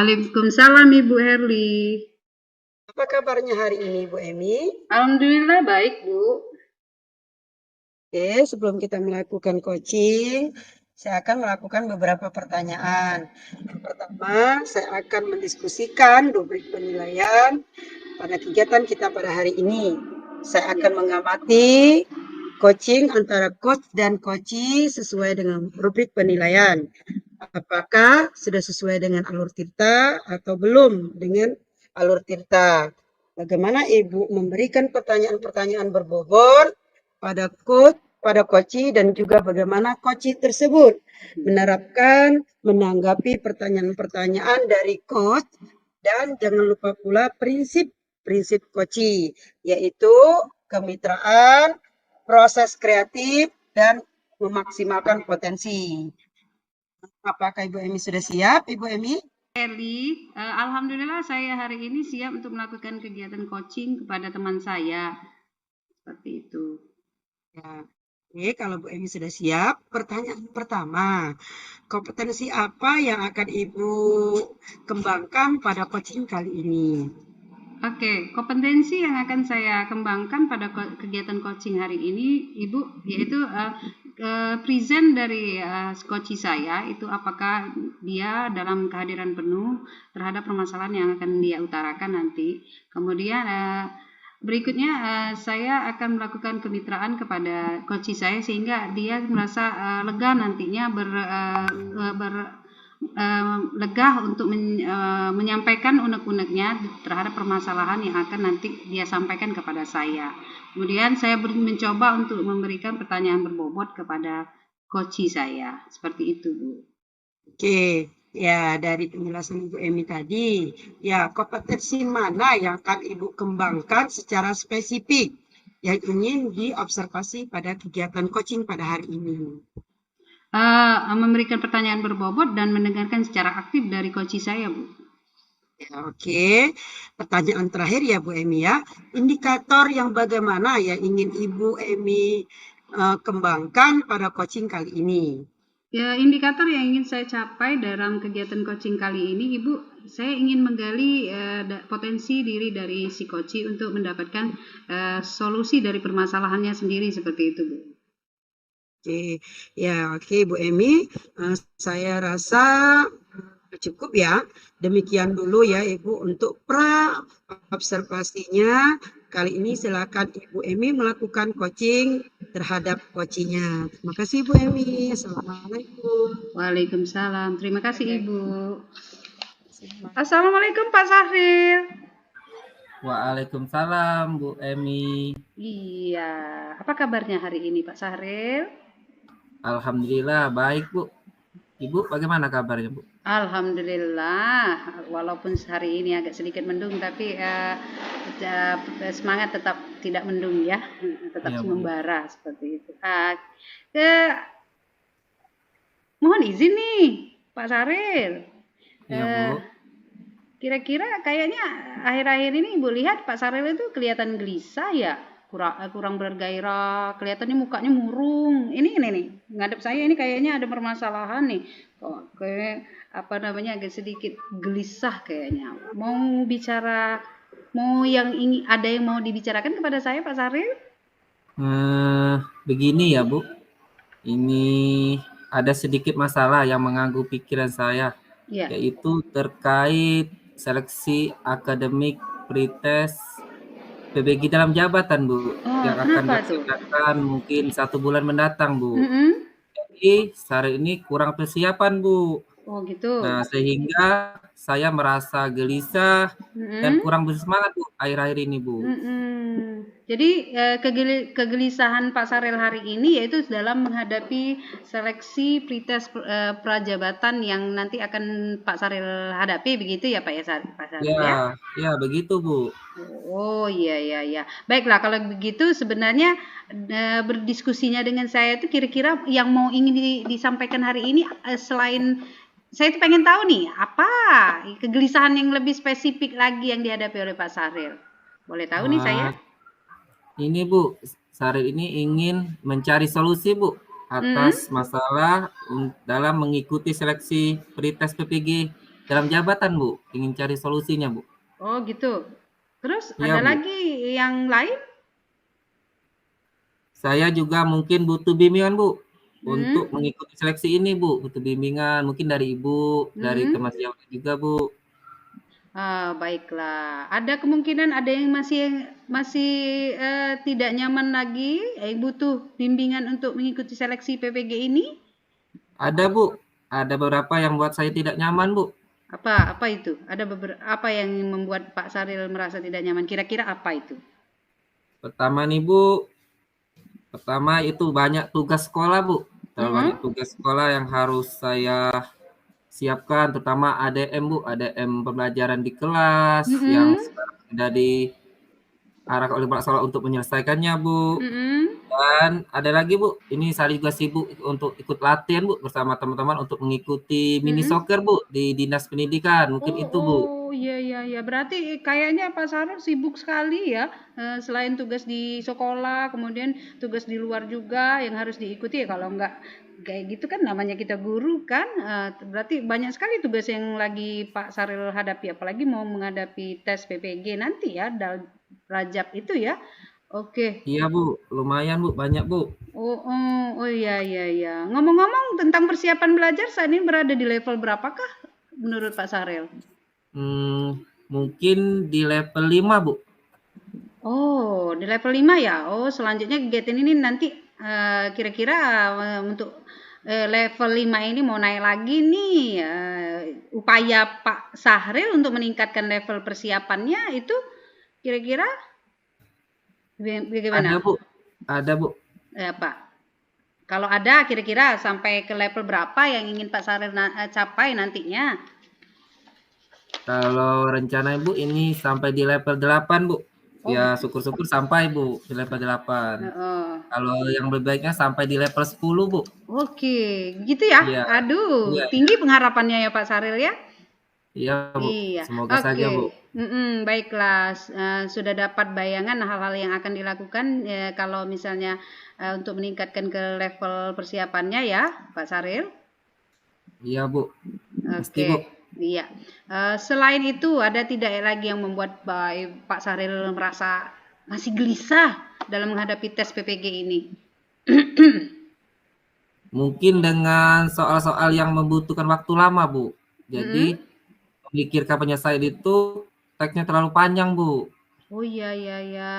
Waalaikumsalam Ibu Herli. Apa kabarnya hari ini, Bu Emi? Alhamdulillah baik, Bu. Oke, sebelum kita melakukan coaching, saya akan melakukan beberapa pertanyaan. Yang pertama, saya akan mendiskusikan rubrik penilaian pada kegiatan kita pada hari ini. Saya akan mengamati coaching antara coach dan coachee sesuai dengan rubrik penilaian. Apakah sudah sesuai dengan alur Tirta atau belum dengan alur Tirta? Bagaimana Ibu memberikan pertanyaan-pertanyaan berbobot pada coach, pada coachee, dan juga bagaimana coachee tersebut menerapkan, menanggapi pertanyaan-pertanyaan dari coach, dan jangan lupa pula prinsip coachee, yaitu kemitraan, proses kreatif, dan memaksimalkan potensi. Apakah Ibu Emi sudah siap, Ibu Emi? Herli, alhamdulillah saya hari ini siap untuk melakukan kegiatan coaching kepada teman saya. Seperti itu. Ya. Oke, kalau Bu Emi sudah siap, pertanyaan pertama, kompetensi apa yang akan Ibu kembangkan pada coaching kali ini? Oke, kompetensi yang akan saya kembangkan pada kegiatan coaching hari ini, Ibu, yaitu present dari coachee saya itu apakah dia dalam kehadiran penuh terhadap permasalahan yang akan dia utarakan nanti. Kemudian berikutnya saya akan melakukan kemitraan kepada coachee saya sehingga dia merasa lega nantinya lega untuk menyampaikan unek-uneknya terhadap permasalahan yang akan nanti dia sampaikan kepada saya. Kemudian saya mencoba untuk memberikan pertanyaan berbobot kepada coachee saya. Seperti itu, Bu. Oke, ya dari penjelasan Ibu Emi tadi, ya kompetensi mana yang akan Ibu kembangkan secara spesifik yang ingin diobservasi pada kegiatan coaching pada hari ini? Memberikan pertanyaan berbobot dan mendengarkan secara aktif dari coachee saya, Bu. Ya, oke, pertanyaan terakhir ya Bu Emi ya, indikator yang bagaimana yang ingin Ibu Emi kembangkan pada coaching kali ini? Ya, indikator yang ingin saya capai dalam kegiatan coaching kali ini, Ibu, saya ingin menggali potensi diri dari si coachee untuk mendapatkan solusi dari permasalahannya sendiri seperti itu, Bu. Oke, ya oke Bu Emi, saya rasa cukup ya. Demikian dulu ya Ibu untuk pra observasinya. Kali ini silakan Ibu Emi melakukan coaching terhadap coachingnya. Terima kasih Bu Emi. Assalamualaikum. Waalaikumsalam. Terima kasih Ibu. Assalamualaikum Pak Sahril. Waalaikumsalam Bu Emi. Iya, apa kabarnya hari ini Pak Sahril? Alhamdulillah baik Bu. Ibu bagaimana kabarnya Bu? Alhamdulillah, walaupun hari ini agak sedikit mendung, tapi semangat tetap tidak mendung ya, tetap Iya, Bu. membara seperti itu. Mohon izin nih, Pak Sahril. Iya Bu. Kira-kira kayaknya akhir-akhir ini Ibu lihat Pak Sahril itu kelihatan gelisah ya, kurang bergairah, kelihatannya mukanya murung. Ini nih, ngadep saya ini kayaknya ada permasalahan nih. Kok kayak apa namanya agak sedikit gelisah kayaknya. Mau bicara, ada yang mau dibicarakan kepada saya Pak Sahril? Begini ya Bu. Ini ada sedikit masalah yang mengganggu pikiran saya, yaitu terkait seleksi akademik pretest PBG dalam jabatan Bu, yang akan dilaksanakan mungkin 1 bulan mendatang Bu. Jadi hari ini kurang persiapan Bu. Oh gitu. Nah sehingga saya merasa gelisah dan kurang bersemangat Bu akhir-akhir ini Bu. Jadi kegelisahan Pak Sahril hari ini yaitu dalam menghadapi seleksi pretest prajabatan yang nanti akan Pak Sahril hadapi begitu ya Pak ya Pak Sahril ya? Ya begitu Bu. Oh iya. Baiklah kalau begitu sebenarnya berdiskusinya dengan saya itu kira-kira yang mau ingin disampaikan hari ini selain saya itu pengen tahu nih apa kegelisahan yang lebih spesifik lagi yang dihadapi oleh Pak Sahril. Boleh tahu nih saya? Ini Bu, Sahril ini ingin mencari solusi Bu atas masalah dalam mengikuti seleksi pretest PPG dalam jabatan, Bu. Ingin cari solusinya, Bu. Oh, gitu. Terus Iya, ada Bu. lagi yang lain? Saya juga mungkin butuh bimbingan, Bu. Untuk Hmm. mengikuti seleksi ini, Bu. Butuh bimbingan mungkin dari Ibu, dari teman sejawat juga, Bu. Baiklah. Ada kemungkinan ada yang masih tidak nyaman lagi, butuh bimbingan untuk mengikuti seleksi PPG ini? Ada, Bu. Ada beberapa yang buat saya tidak nyaman, Bu. Apa itu? Ada apa yang membuat Pak Saril merasa tidak nyaman? Kira-kira apa itu? Pertama nih, Bu. Pertama itu banyak tugas sekolah, Bu. Terlalu banyak tugas sekolah yang harus saya siapkan, terutama ADM, Bu. ADM pembelajaran di kelas yang sekarang sudah diarahkan oleh Pak Solah untuk menyelesaikannya, Bu. Dan ada lagi, Bu. Ini saya juga sibuk untuk ikut latihan, Bu, bersama teman-teman untuk mengikuti mini soccer, Bu, di Dinas Pendidikan. Mungkin itu, Bu. Oh, iya. Berarti kayaknya Pak Sarul sibuk sekali ya. Selain tugas di sekolah, kemudian tugas di luar juga yang harus diikuti ya. Kalau enggak kayak gitu kan namanya kita guru kan. Berarti banyak sekali tugas yang lagi Pak Sarul hadapi. Apalagi mau menghadapi tes PPG nanti ya, Rajab itu ya. Oke. Iya, Bu. Lumayan, Bu. Banyak, Bu. Oh iya. Ngomong-ngomong tentang persiapan belajar, saat ini berada di level berapakah menurut Pak Saril? Mungkin di level 5, Bu. Oh, di level 5 ya. Oh, selanjutnya kegiatan ini nanti kira-kira untuk level 5 ini mau naik lagi nih. Upaya Pak Sahril untuk meningkatkan level persiapannya itu kira-kira bagaimana? Ada, Bu. Pak. Kalau ada kira-kira sampai ke level berapa yang ingin Pak Sahril capai nantinya? Kalau rencana Ibu ini sampai di level 8, Bu. Ya syukur-syukur sampai, Bu, di level 8. Kalau yang lebih baiknya sampai di level 10, Bu. Oke, gitu ya? Iya. Aduh, tinggi pengharapannya ya Pak Saril ya? Iya, Bu. Iya. Semoga saja, Bu. Baiklah, sudah dapat bayangan hal-hal yang akan dilakukan kalau misalnya untuk meningkatkan ke level persiapannya ya, Pak Saril. Iya, Bu. Oke. Bu. Iya. Selain itu, ada tidak lagi yang membuat Pak Saril merasa masih gelisah dalam menghadapi tes PPG ini? Mungkin dengan soal-soal yang membutuhkan waktu lama, Bu. Jadi, memikirkan penyelesaian itu teksnya terlalu panjang, Bu. Oh iya.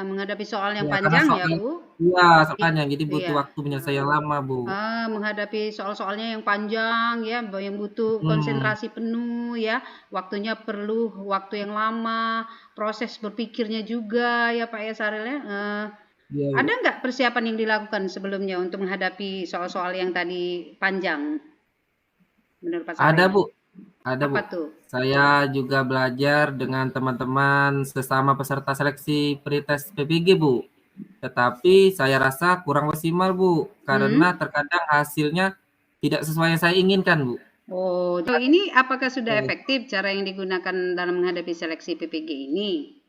Menghadapi soal yang panjang ya, Bu? Iya, soalnya jadi butuh waktu penyelesaian yang lama, Bu. Menghadapi soal-soalnya yang panjang ya, yang butuh konsentrasi penuh ya, waktunya perlu waktu yang lama, proses berpikirnya juga ya Pak ya Saril ya. Ada nggak persiapan yang dilakukan sebelumnya untuk menghadapi soal-soal yang tadi panjang? Menurut Pak Saril? Ada, Bu. Ada, Apa Bu. tuh? Saya juga belajar dengan teman-teman sesama peserta seleksi pretest PPG, Bu. Tetapi saya rasa kurang maksimal, Bu, karena terkadang hasilnya tidak sesuai yang saya inginkan, Bu. Oh, ini apakah sudah efektif cara yang digunakan dalam menghadapi seleksi PPG ini?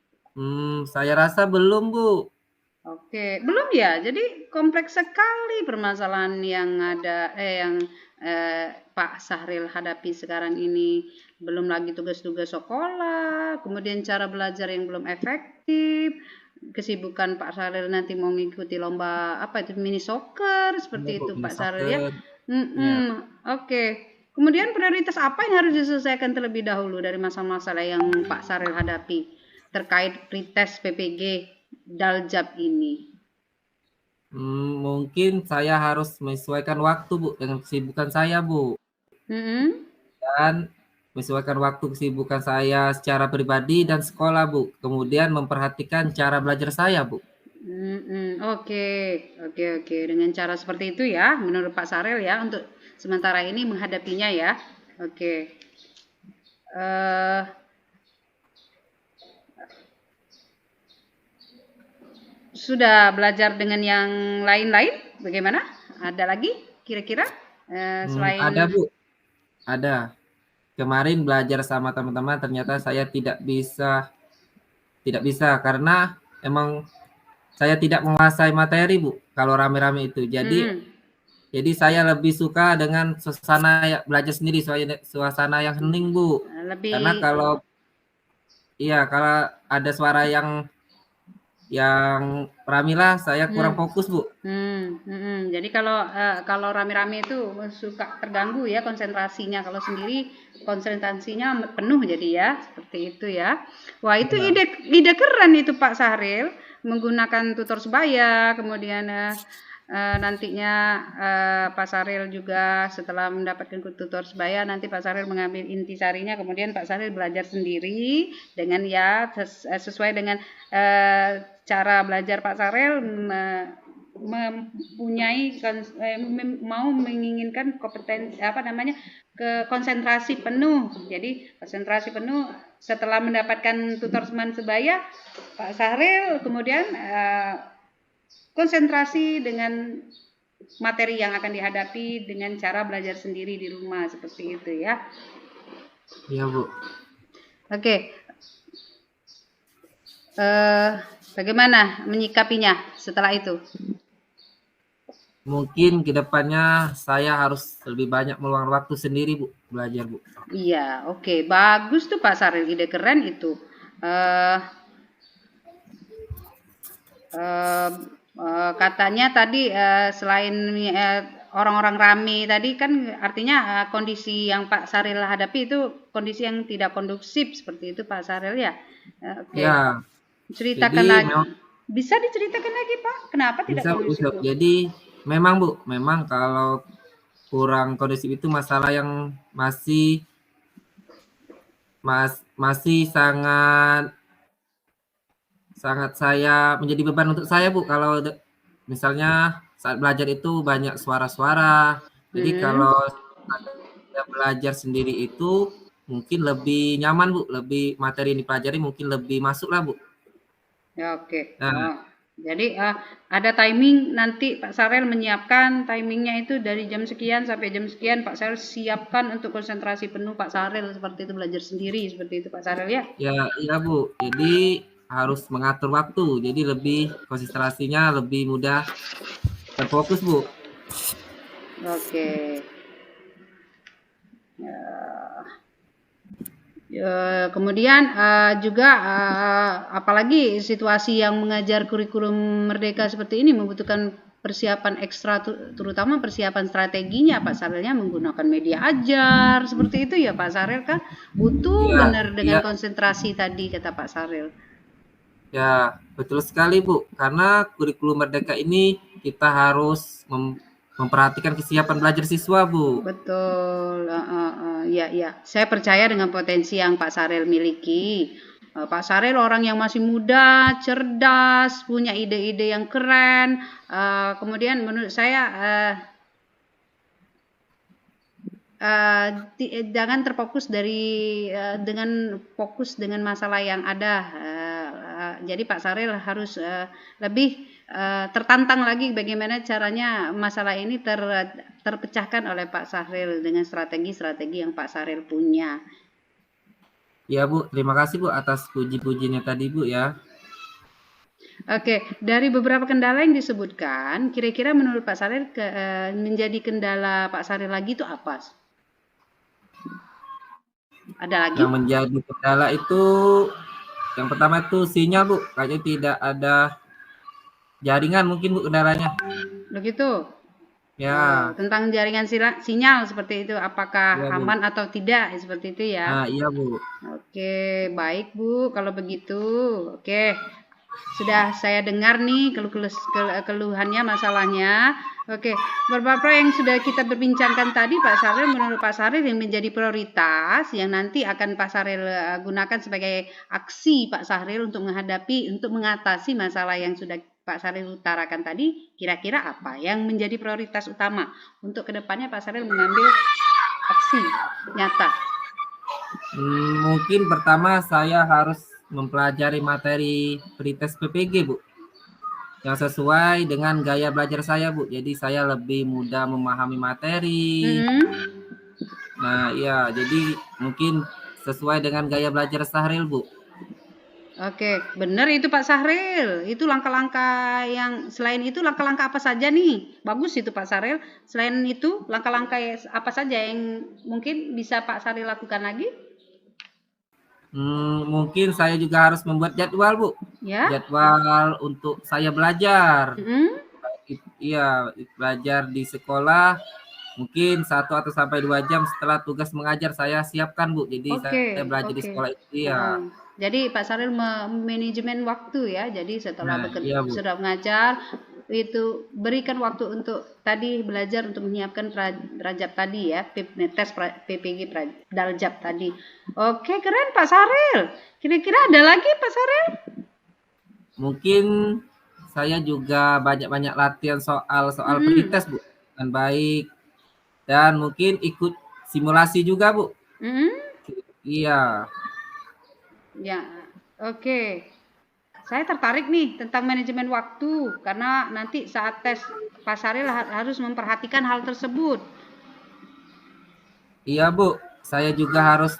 Saya rasa belum, Bu. Oke, belum ya. Jadi kompleks sekali permasalahan yang ada yang Pak Sahril hadapi sekarang ini. Belum lagi tugas-tugas sekolah, kemudian cara belajar yang belum efektif, kesibukan Pak Sahril nanti mau mengikuti lomba apa itu mini soccer seperti itu Pak Sahril ya. Oke. Kemudian prioritas apa yang harus diselesaikan terlebih dahulu dari masalah-masalah yang Pak Sahril hadapi terkait pretest PPG Daljab ini? Mungkin saya harus menyesuaikan waktu, Bu, dengan kesibukan saya, Bu. Dan menyesuaikan waktu kesibukan saya secara pribadi dan sekolah, Bu. Kemudian memperhatikan cara belajar saya, Bu. Oke. Dengan cara seperti itu ya, menurut Pak Saril ya, untuk sementara ini menghadapinya ya. Oke. Sudah belajar dengan yang lain-lain? Bagaimana? Ada lagi kira-kira selain? Ada, Bu. Ada. Kemarin belajar sama teman-teman ternyata saya tidak bisa karena emang saya tidak menguasai materi, Bu, kalau rame-rame itu. Jadi saya lebih suka dengan suasana belajar sendiri, suasana yang hening, Bu. Karena kalau ada suara yang rame saya kurang fokus, Bu. Jadi kalau rame-rame itu suka terganggu ya konsentrasinya. Kalau sendiri konsentrasinya penuh jadi ya, seperti itu ya. Wah, itu ide keren itu Pak Sahril, menggunakan tutor sebaya, kemudian nantinya Pak Sahril juga setelah mendapatkan tutor sebaya, nanti Pak Sahril mengambil intisarinya, kemudian Pak Sahril belajar sendiri dengan sesuai dengan cara belajar Pak Sahril, mempunyai mau menginginkan kompetensi konsentrasi penuh. Jadi konsentrasi penuh setelah mendapatkan tutor teman sebaya, Pak Sahril kemudian konsentrasi dengan materi yang akan dihadapi dengan cara belajar sendiri di rumah, seperti itu ya. Iya, Bu. Oke. Bagaimana menyikapinya setelah itu? Mungkin kedepannya saya harus lebih banyak meluangkan waktu sendiri, Bu, belajar, Bu. Iya, oke. Bagus tuh Pak Sahril, ide keren itu. Katanya tadi selain orang-orang ramai tadi kan artinya kondisi yang Pak Sahril hadapi itu kondisi yang tidak kondusif, seperti itu Pak Sahril ya. Oke. Ya. Ceritakan lagi. Bisa diceritakan lagi Pak? Kenapa tidak kondusif? Jadi memang Bu, memang kalau kurang kondusif itu masalah yang masih sangat saya menjadi beban untuk saya, Bu. Kalau misalnya saat belajar itu banyak suara-suara. Jadi kalau saya belajar sendiri itu mungkin lebih nyaman, Bu. Lebih materi yang dipelajari mungkin lebih masuk lah, Bu. Ya, oke. Jadi ada timing, nanti Pak Sahril menyiapkan timingnya itu dari jam sekian sampai jam sekian. Pak Sahril siapkan untuk konsentrasi penuh Pak Sahril, seperti itu, belajar sendiri, seperti itu Pak Sahril ya? Ya Bu. Jadi harus mengatur waktu, jadi lebih konsentrasinya lebih mudah terfokus, Bu. Oke. Kemudian juga apalagi situasi yang mengajar kurikulum merdeka seperti ini membutuhkan persiapan ekstra, terutama persiapan strateginya Pak Sahril, menggunakan media ajar seperti itu ya Pak Sahril, kan butuh benar dengan konsentrasi tadi kata Pak Sahril. Ya, betul sekali Bu, karena kurikulum merdeka ini kita harus memperhatikan kesiapan belajar siswa, Bu. Betul, ya. Saya percaya dengan potensi yang Pak Sahril miliki. Pak Sahril orang yang masih muda, cerdas, punya ide-ide yang keren. Kemudian menurut saya jangan terfokus dengan fokus dengan masalah yang ada. Jadi Pak Sahril harus lebih tertantang lagi bagaimana caranya masalah ini terpecahkan oleh Pak Sahril dengan strategi-strategi yang Pak Sahril punya. Ya Bu, terima kasih Bu atas puji-pujinya tadi Bu ya. Oke, dari beberapa kendala yang disebutkan, kira-kira menurut Pak Sahril menjadi kendala Pak Sahril lagi itu apa? Ada lagi? Yang menjadi kendala itu yang pertama itu sinyal Bu, kayaknya tidak ada jaringan mungkin Bu kendalanya. Begitu? Ya. Tentang jaringan sinyal seperti itu, apakah ya, aman atau tidak seperti itu ya? Iya Bu. Oke, baik Bu kalau begitu. Oke, sudah saya dengar nih keluhannya, masalahnya. Oke, beberapa yang sudah kita berbincangkan tadi Pak Sahril, menurut Pak Sahril yang menjadi prioritas yang nanti akan Pak Sahril gunakan sebagai aksi Pak Sahril untuk mengatasi masalah yang sudah Pak Sahril utarakan tadi, kira-kira apa yang menjadi prioritas utama untuk kedepannya Pak Sahril mengambil aksi nyata? Mungkin pertama saya harus mempelajari materi pretest PPG Bu, yang sesuai dengan gaya belajar saya Bu. Jadi saya lebih mudah memahami materi. Nah ya, jadi mungkin sesuai dengan gaya belajar Sahril Bu. Oke, benar itu Pak Sahril. Itu langkah-langkah yang selain itu langkah-langkah apa saja nih? Bagus itu Pak Sahril. Selain itu langkah-langkah apa saja yang mungkin bisa Pak Sahril lakukan lagi? Mungkin saya juga harus membuat jadwal, Bu. Ya. Jadwal untuk saya belajar. Iya, belajar di sekolah. Mungkin 1 atau sampai 2 jam setelah tugas mengajar saya siapkan, Bu. Jadi saya belajar di sekolah itu ya. Jadi Pak Saril manajemen waktu ya. Jadi setelah iya, sudah mengajar itu berikan waktu untuk tadi belajar untuk menyiapkan Rajab tadi ya, tes PPG Daljab tadi. Oke, keren Pak Saril. Kira-kira ada lagi Pak Saril? Mungkin saya juga banyak-banyak latihan soal pretest, Bu, dengan baik. Dan mungkin ikut simulasi juga, Bu. Iya. Ya, oke. Saya tertarik nih tentang manajemen waktu karena nanti saat tes Pak Saril harus memperhatikan hal tersebut. Iya, Bu. Saya juga harus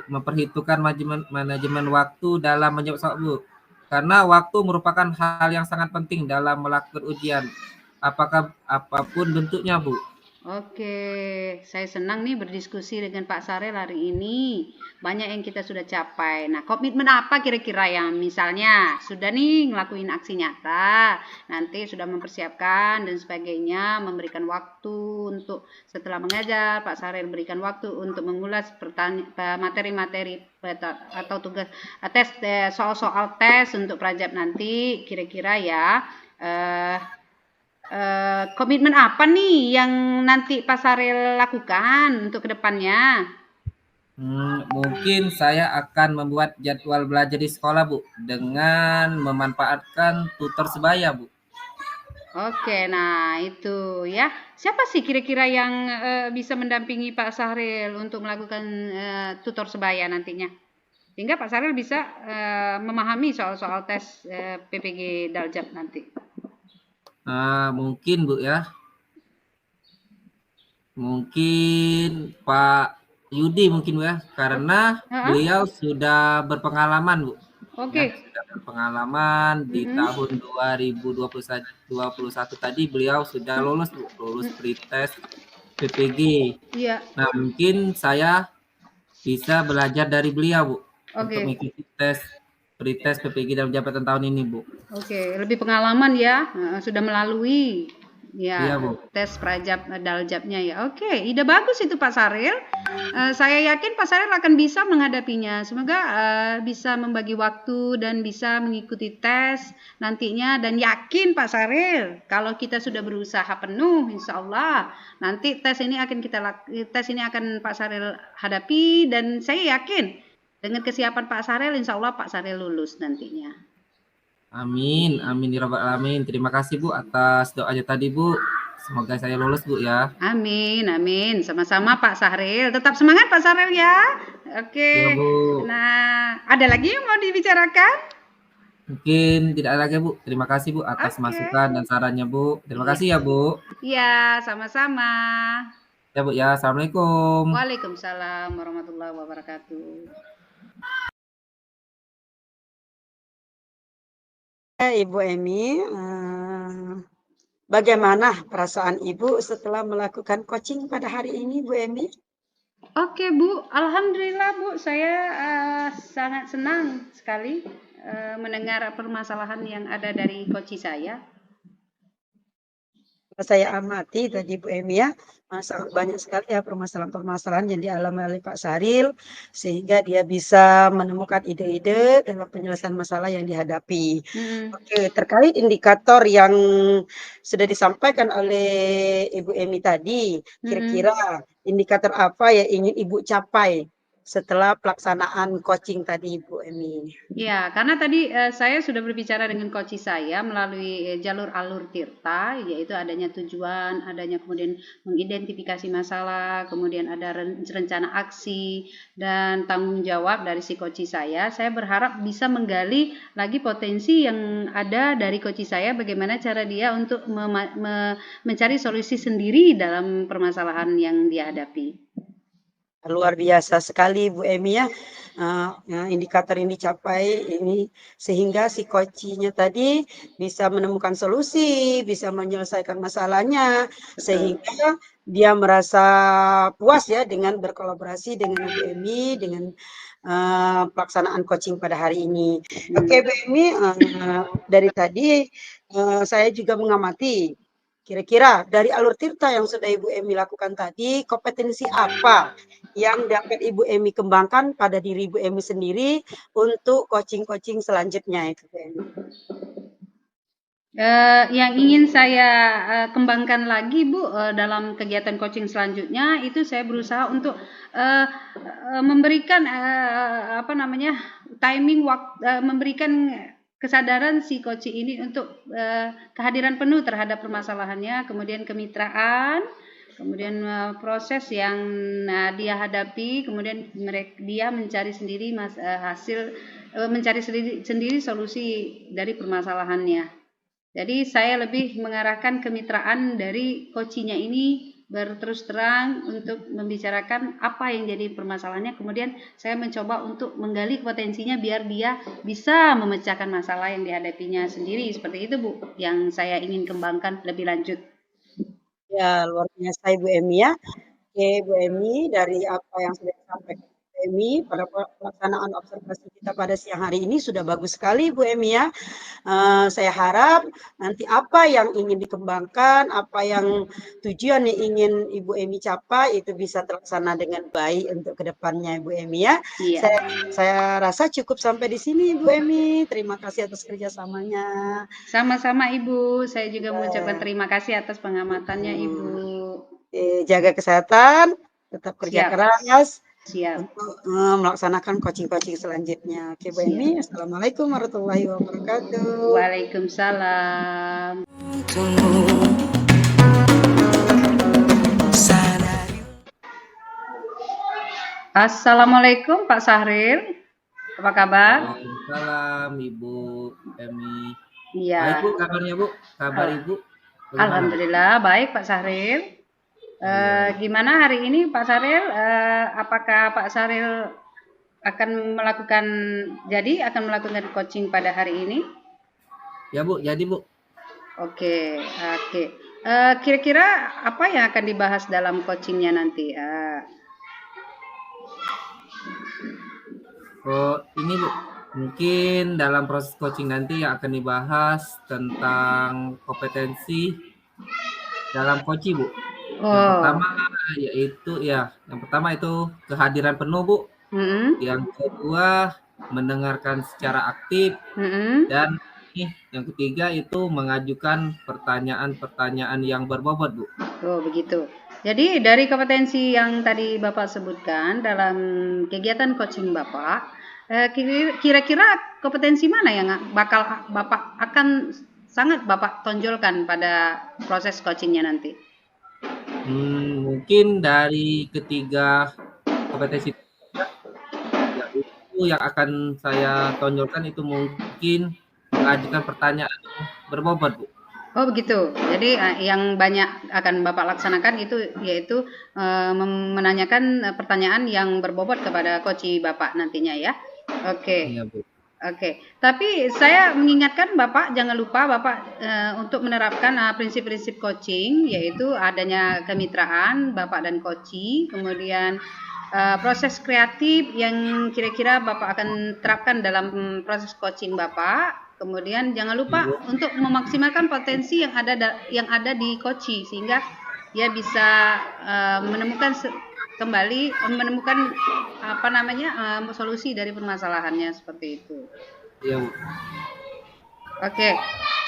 memperhitungkan manajemen waktu dalam menjawab soal, Bu. Karena waktu merupakan hal yang sangat penting dalam melakukan ujian. Apapun bentuknya, Bu. Oke, saya senang nih berdiskusi dengan Pak Saril hari ini. Banyak yang kita sudah capai. Nah, komitmen apa kira-kira yang misalnya sudah nih ngelakuin aksi nyata, nanti sudah mempersiapkan dan sebagainya, memberikan waktu untuk setelah mengajar, Pak Saril berikan waktu untuk mengulas materi-materi atau tugas tes soal-soal tes untuk Prajab nanti, kira-kira ya. Komitmen apa nih yang nanti Pak Saril lakukan untuk kedepannya? Mungkin saya akan membuat jadwal belajar di sekolah, Bu, dengan memanfaatkan tutor sebaya, Bu. Oke, nah itu ya. Siapa sih kira-kira yang bisa mendampingi Pak Saril untuk melakukan tutor sebaya nantinya? Sehingga Pak Saril bisa memahami soal-soal tes PPG Daljab nanti. Mungkin, Bu, ya. Mungkin Pak Yudi mungkin, Bu, ya. Karena beliau sudah berpengalaman, Bu. Oke. Sudah berpengalaman di tahun 2021 tadi beliau sudah lulus, Bu. Lulus pretest PPG. Iya. Nah, mungkin saya bisa belajar dari beliau, Bu. Untuk mengikuti pretest PPG dalam jabatan tahun ini, Bu. Oke, lebih pengalaman ya, sudah melalui ya, Iya, Bu. tes Prajab Daljabnya ya. Oke, ide bagus itu Pak Saril. Saya yakin Pak Saril akan bisa menghadapinya. Semoga bisa membagi waktu dan bisa mengikuti tes nantinya, dan yakin Pak Saril kalau kita sudah berusaha penuh, insya Allah nanti tes ini akan Pak Saril hadapi, dan saya yakin dengan kesiapan Pak Saril, insya Allah Pak Saril lulus nantinya. Amin, amin ya rabbal alamin. Terima kasih, Bu, atas doanya tadi, Bu. Semoga saya lulus, Bu, ya. Amin, amin. Sama-sama Pak Saril. Tetap semangat Pak Saril ya. Oke. Ya, Bu. Nah, ada lagi yang mau dibicarakan? Mungkin tidak ada lagi, Bu. Terima kasih, Bu, atas masukan dan sarannya, Bu. Terima kasih ya, Bu. Iya, sama-sama. Ya, Bu, ya. Assalamualaikum. Waalaikumsalam warahmatullahi wabarakatuh. Ibu Emi, bagaimana perasaan Ibu setelah melakukan coaching pada hari ini, Bu Emi? Oke, Bu. Alhamdulillah, Bu. Saya sangat senang sekali mendengar permasalahan yang ada dari coach saya. Saya amati tadi Bu Emi ya, sangat banyak sekali ya permasalahan-permasalahan yang dialami oleh Pak Saril, sehingga dia bisa menemukan ide-ide dalam penyelesaian masalah yang dihadapi. Oke, terkait indikator yang sudah disampaikan oleh Ibu Emi tadi, kira-kira indikator apa yang ingin Ibu capai setelah pelaksanaan coaching tadi, Bu Emi? Ya, karena tadi saya sudah berbicara dengan coach saya melalui jalur alur Tirta, yaitu adanya tujuan, adanya kemudian mengidentifikasi masalah, kemudian ada rencana aksi dan tanggung jawab dari si coach saya. Saya berharap bisa menggali lagi potensi yang ada dari coach saya, bagaimana cara dia untuk mencari solusi sendiri dalam permasalahan yang dia hadapi. Luar biasa sekali Bu Emi ya, indikator yang dicapai ini sehingga si coachnya tadi bisa menemukan solusi, bisa menyelesaikan masalahnya, sehingga dia merasa puas ya dengan berkolaborasi dengan Bu Emi, dengan pelaksanaan coaching pada hari ini. Oke, Bu Emi, dari tadi saya juga mengamati kira-kira dari alur tirta yang sudah Ibu Emi lakukan tadi, kompetensi apa yang dapat Ibu Emi kembangkan pada diri Ibu Emi sendiri untuk coaching-coaching selanjutnya itu, Bu Emi? Yang ingin saya kembangkan lagi, Bu, dalam kegiatan coaching selanjutnya itu saya berusaha untuk memberikan timing waktu, memberikan kesadaran si coach ini untuk kehadiran penuh terhadap permasalahannya, kemudian kemitraan, kemudian proses yang dia hadapi, kemudian dia mencari sendiri mencari sendiri solusi dari permasalahannya. Jadi saya lebih mengarahkan kemitraan dari coachingnya ini berterus terang untuk membicarakan apa yang jadi permasalahannya. Kemudian saya mencoba untuk menggali potensinya biar dia bisa memecahkan masalah yang dihadapinya sendiri. Seperti itu, Bu, yang saya ingin kembangkan lebih lanjut. Ya, luar biasa Ibu Emi ya. Oke, Bu Emi, dari apa yang sudah disampaikan Bu Emi pada pelaksanaan observasi kita pada siang hari ini sudah bagus sekali Bu Emi ya. Saya harap nanti apa yang ingin dikembangkan, apa yang tujuan yang ingin Ibu Emi capai itu bisa terlaksana dengan baik untuk kedepannya Ibu Emi ya. Iya. Saya rasa cukup sampai di sini Ibu Emi. Terima kasih atas kerjasamanya. Sama-sama Ibu, saya juga mengucapkan terima kasih atas pengamatannya Ibu. Jaga kesehatan, tetap kerja keras. Siap. Untuk melaksanakan coaching-coaching selanjutnya. Oke, Bu Emi, Assalamualaikum warahmatullahi wabarakatuh. Waalaikumsalam. Assalamualaikum Pak Sahril, apa kabar? Waalaikumsalam Ibu Emi. Iya. Baik Bu, kabarnya Bu? Kabar Ibu? Bagaimana? Alhamdulillah baik Pak Sahril. Gimana hari ini Pak Sahril? Apakah Pak Sahril akan melakukan coaching pada hari ini? Ya Bu, jadi Bu. Oke. Kira-kira apa yang akan dibahas dalam coachingnya nanti? Ini Bu, mungkin dalam proses coaching nanti yang akan dibahas tentang kompetensi dalam coaching Bu. Yang pertama itu kehadiran penuh Bu. Yang kedua mendengarkan secara aktif. Dan yang ketiga itu mengajukan pertanyaan-pertanyaan yang berbobot Bu. Oh begitu. Jadi dari kompetensi yang tadi Bapak sebutkan dalam kegiatan coaching Bapak, kira-kira kompetensi mana yang bakal Bapak akan sangat Bapak tonjolkan pada proses coachingnya nanti? Mungkin dari ketiga kompetensi itu yang akan saya tonjolkan itu mungkin mengajukan pertanyaan berbobot Bu. Oh begitu. Jadi yang banyak akan Bapak laksanakan itu yaitu menanyakan pertanyaan yang berbobot kepada coach Bapak nantinya ya. Oke. Iya Bu. Oke. Tapi saya mengingatkan Bapak jangan lupa Bapak untuk menerapkan prinsip-prinsip coaching yaitu adanya kemitraan Bapak dan coach, kemudian proses kreatif yang kira-kira Bapak akan terapkan dalam proses coaching Bapak. Kemudian jangan lupa untuk memaksimalkan potensi yang ada di coach sehingga dia bisa menemukan solusi dari permasalahannya seperti itu. Iya Bu. Oke.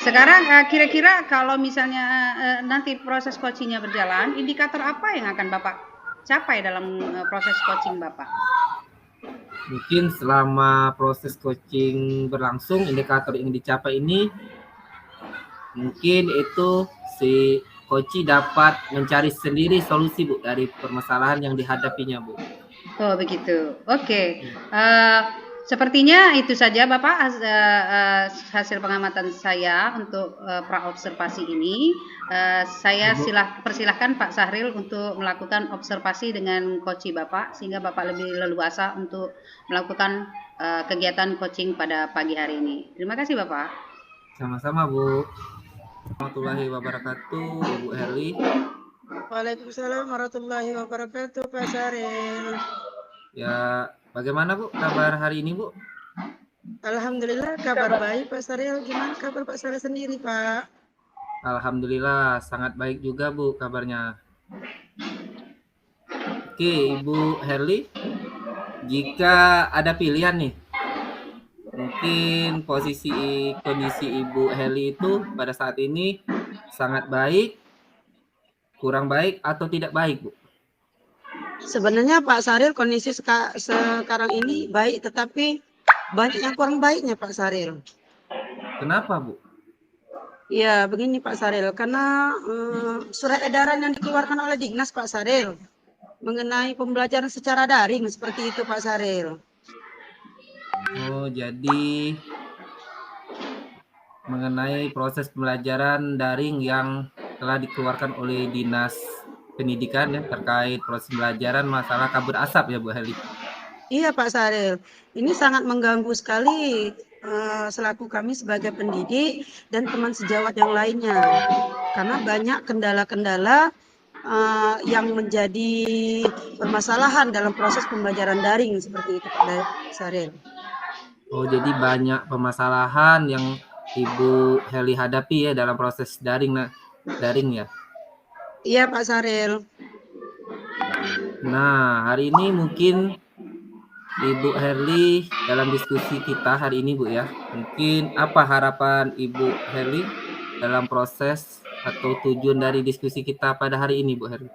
Sekarang kira-kira kalau misalnya nanti proses coachingnya berjalan, indikator apa yang akan Bapak capai dalam proses coaching Bapak? Mungkin selama proses coaching berlangsung, indikator yang dicapai ini mungkin itu si coach dapat mencari sendiri solusi Bu dari permasalahan yang dihadapinya Bu. Oh begitu. Oke. Sepertinya itu saja Bapak hasil pengamatan saya untuk pra-observasi ini. Saya persilahkan Pak Sahril untuk melakukan observasi dengan coach Bapak sehingga Bapak lebih leluasa untuk melakukan kegiatan coaching pada pagi hari ini. Terima kasih Bapak. Sama-sama Bu. Warahmatullahi wabarakatuh, Ibu Herli. Waalaikumsalam warahmatullahi wabarakatuh Pak Sahril. Ya, Bagaimana Bu kabar hari ini Bu? Alhamdulillah kabar baik Pak Saril. Gimana kabar Pak Saril sendiri Pak? Alhamdulillah sangat baik juga Bu kabarnya. Oke Ibu Herli, jika ada pilihan nih, mungkin kondisi Ibu Herli itu pada saat ini sangat baik, kurang baik, atau tidak baik Bu? Sebenarnya Pak Saril kondisi sekarang ini baik, tetapi banyak yang kurang baiknya Pak Saril. Kenapa Bu? Ya begini Pak Saril, karena surat edaran yang dikeluarkan oleh Dignas Pak Saril mengenai pembelajaran secara daring seperti itu Pak Saril. Oh, jadi mengenai proses pembelajaran daring yang telah dikeluarkan oleh Dinas Pendidikan ya terkait proses pembelajaran masalah kabut asap ya Bu Heli. Iya Pak Saril, ini sangat mengganggu sekali selaku kami sebagai pendidik dan teman sejawat yang lainnya, karena banyak kendala-kendala yang menjadi permasalahan dalam proses pembelajaran daring seperti itu Pak Saril. Oh, jadi banyak permasalahan yang Ibu Heli hadapi ya dalam proses daring ya. Iya Pak Saril. Nah, hari ini mungkin Ibu Herli dalam diskusi kita hari ini Bu ya. Mungkin apa harapan Ibu Herli dalam proses atau tujuan dari diskusi kita pada hari ini Bu Herli?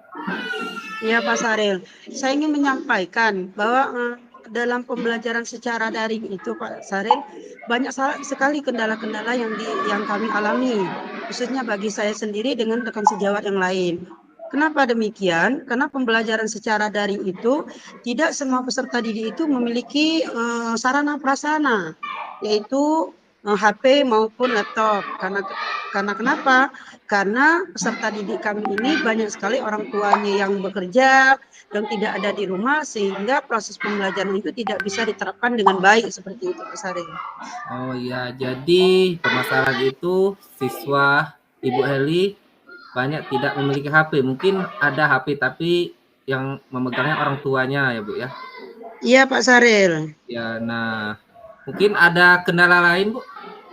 Iya Pak Saril, saya ingin menyampaikan bahwa dalam pembelajaran secara daring itu Pak Saril banyak sekali kendala-kendala yang kami alami, khususnya bagi saya sendiri dengan rekan sejawat yang lain. Kenapa demikian? Karena pembelajaran secara daring itu tidak semua peserta didik itu memiliki sarana prasarana, yaitu HP maupun laptop. Karena kenapa? Karena peserta didik kami ini banyak sekali orang tuanya yang bekerja dan tidak ada di rumah, sehingga proses pembelajaran itu tidak bisa diterapkan dengan baik seperti itu Pak Saril. Oh iya, jadi permasalahan itu siswa Ibu Heli banyak tidak memiliki HP. Mungkin ada HP tapi yang memegangnya orang tuanya ya Bu ya. Iya Pak Saril. Ya, nah mungkin ada kendala lain Bu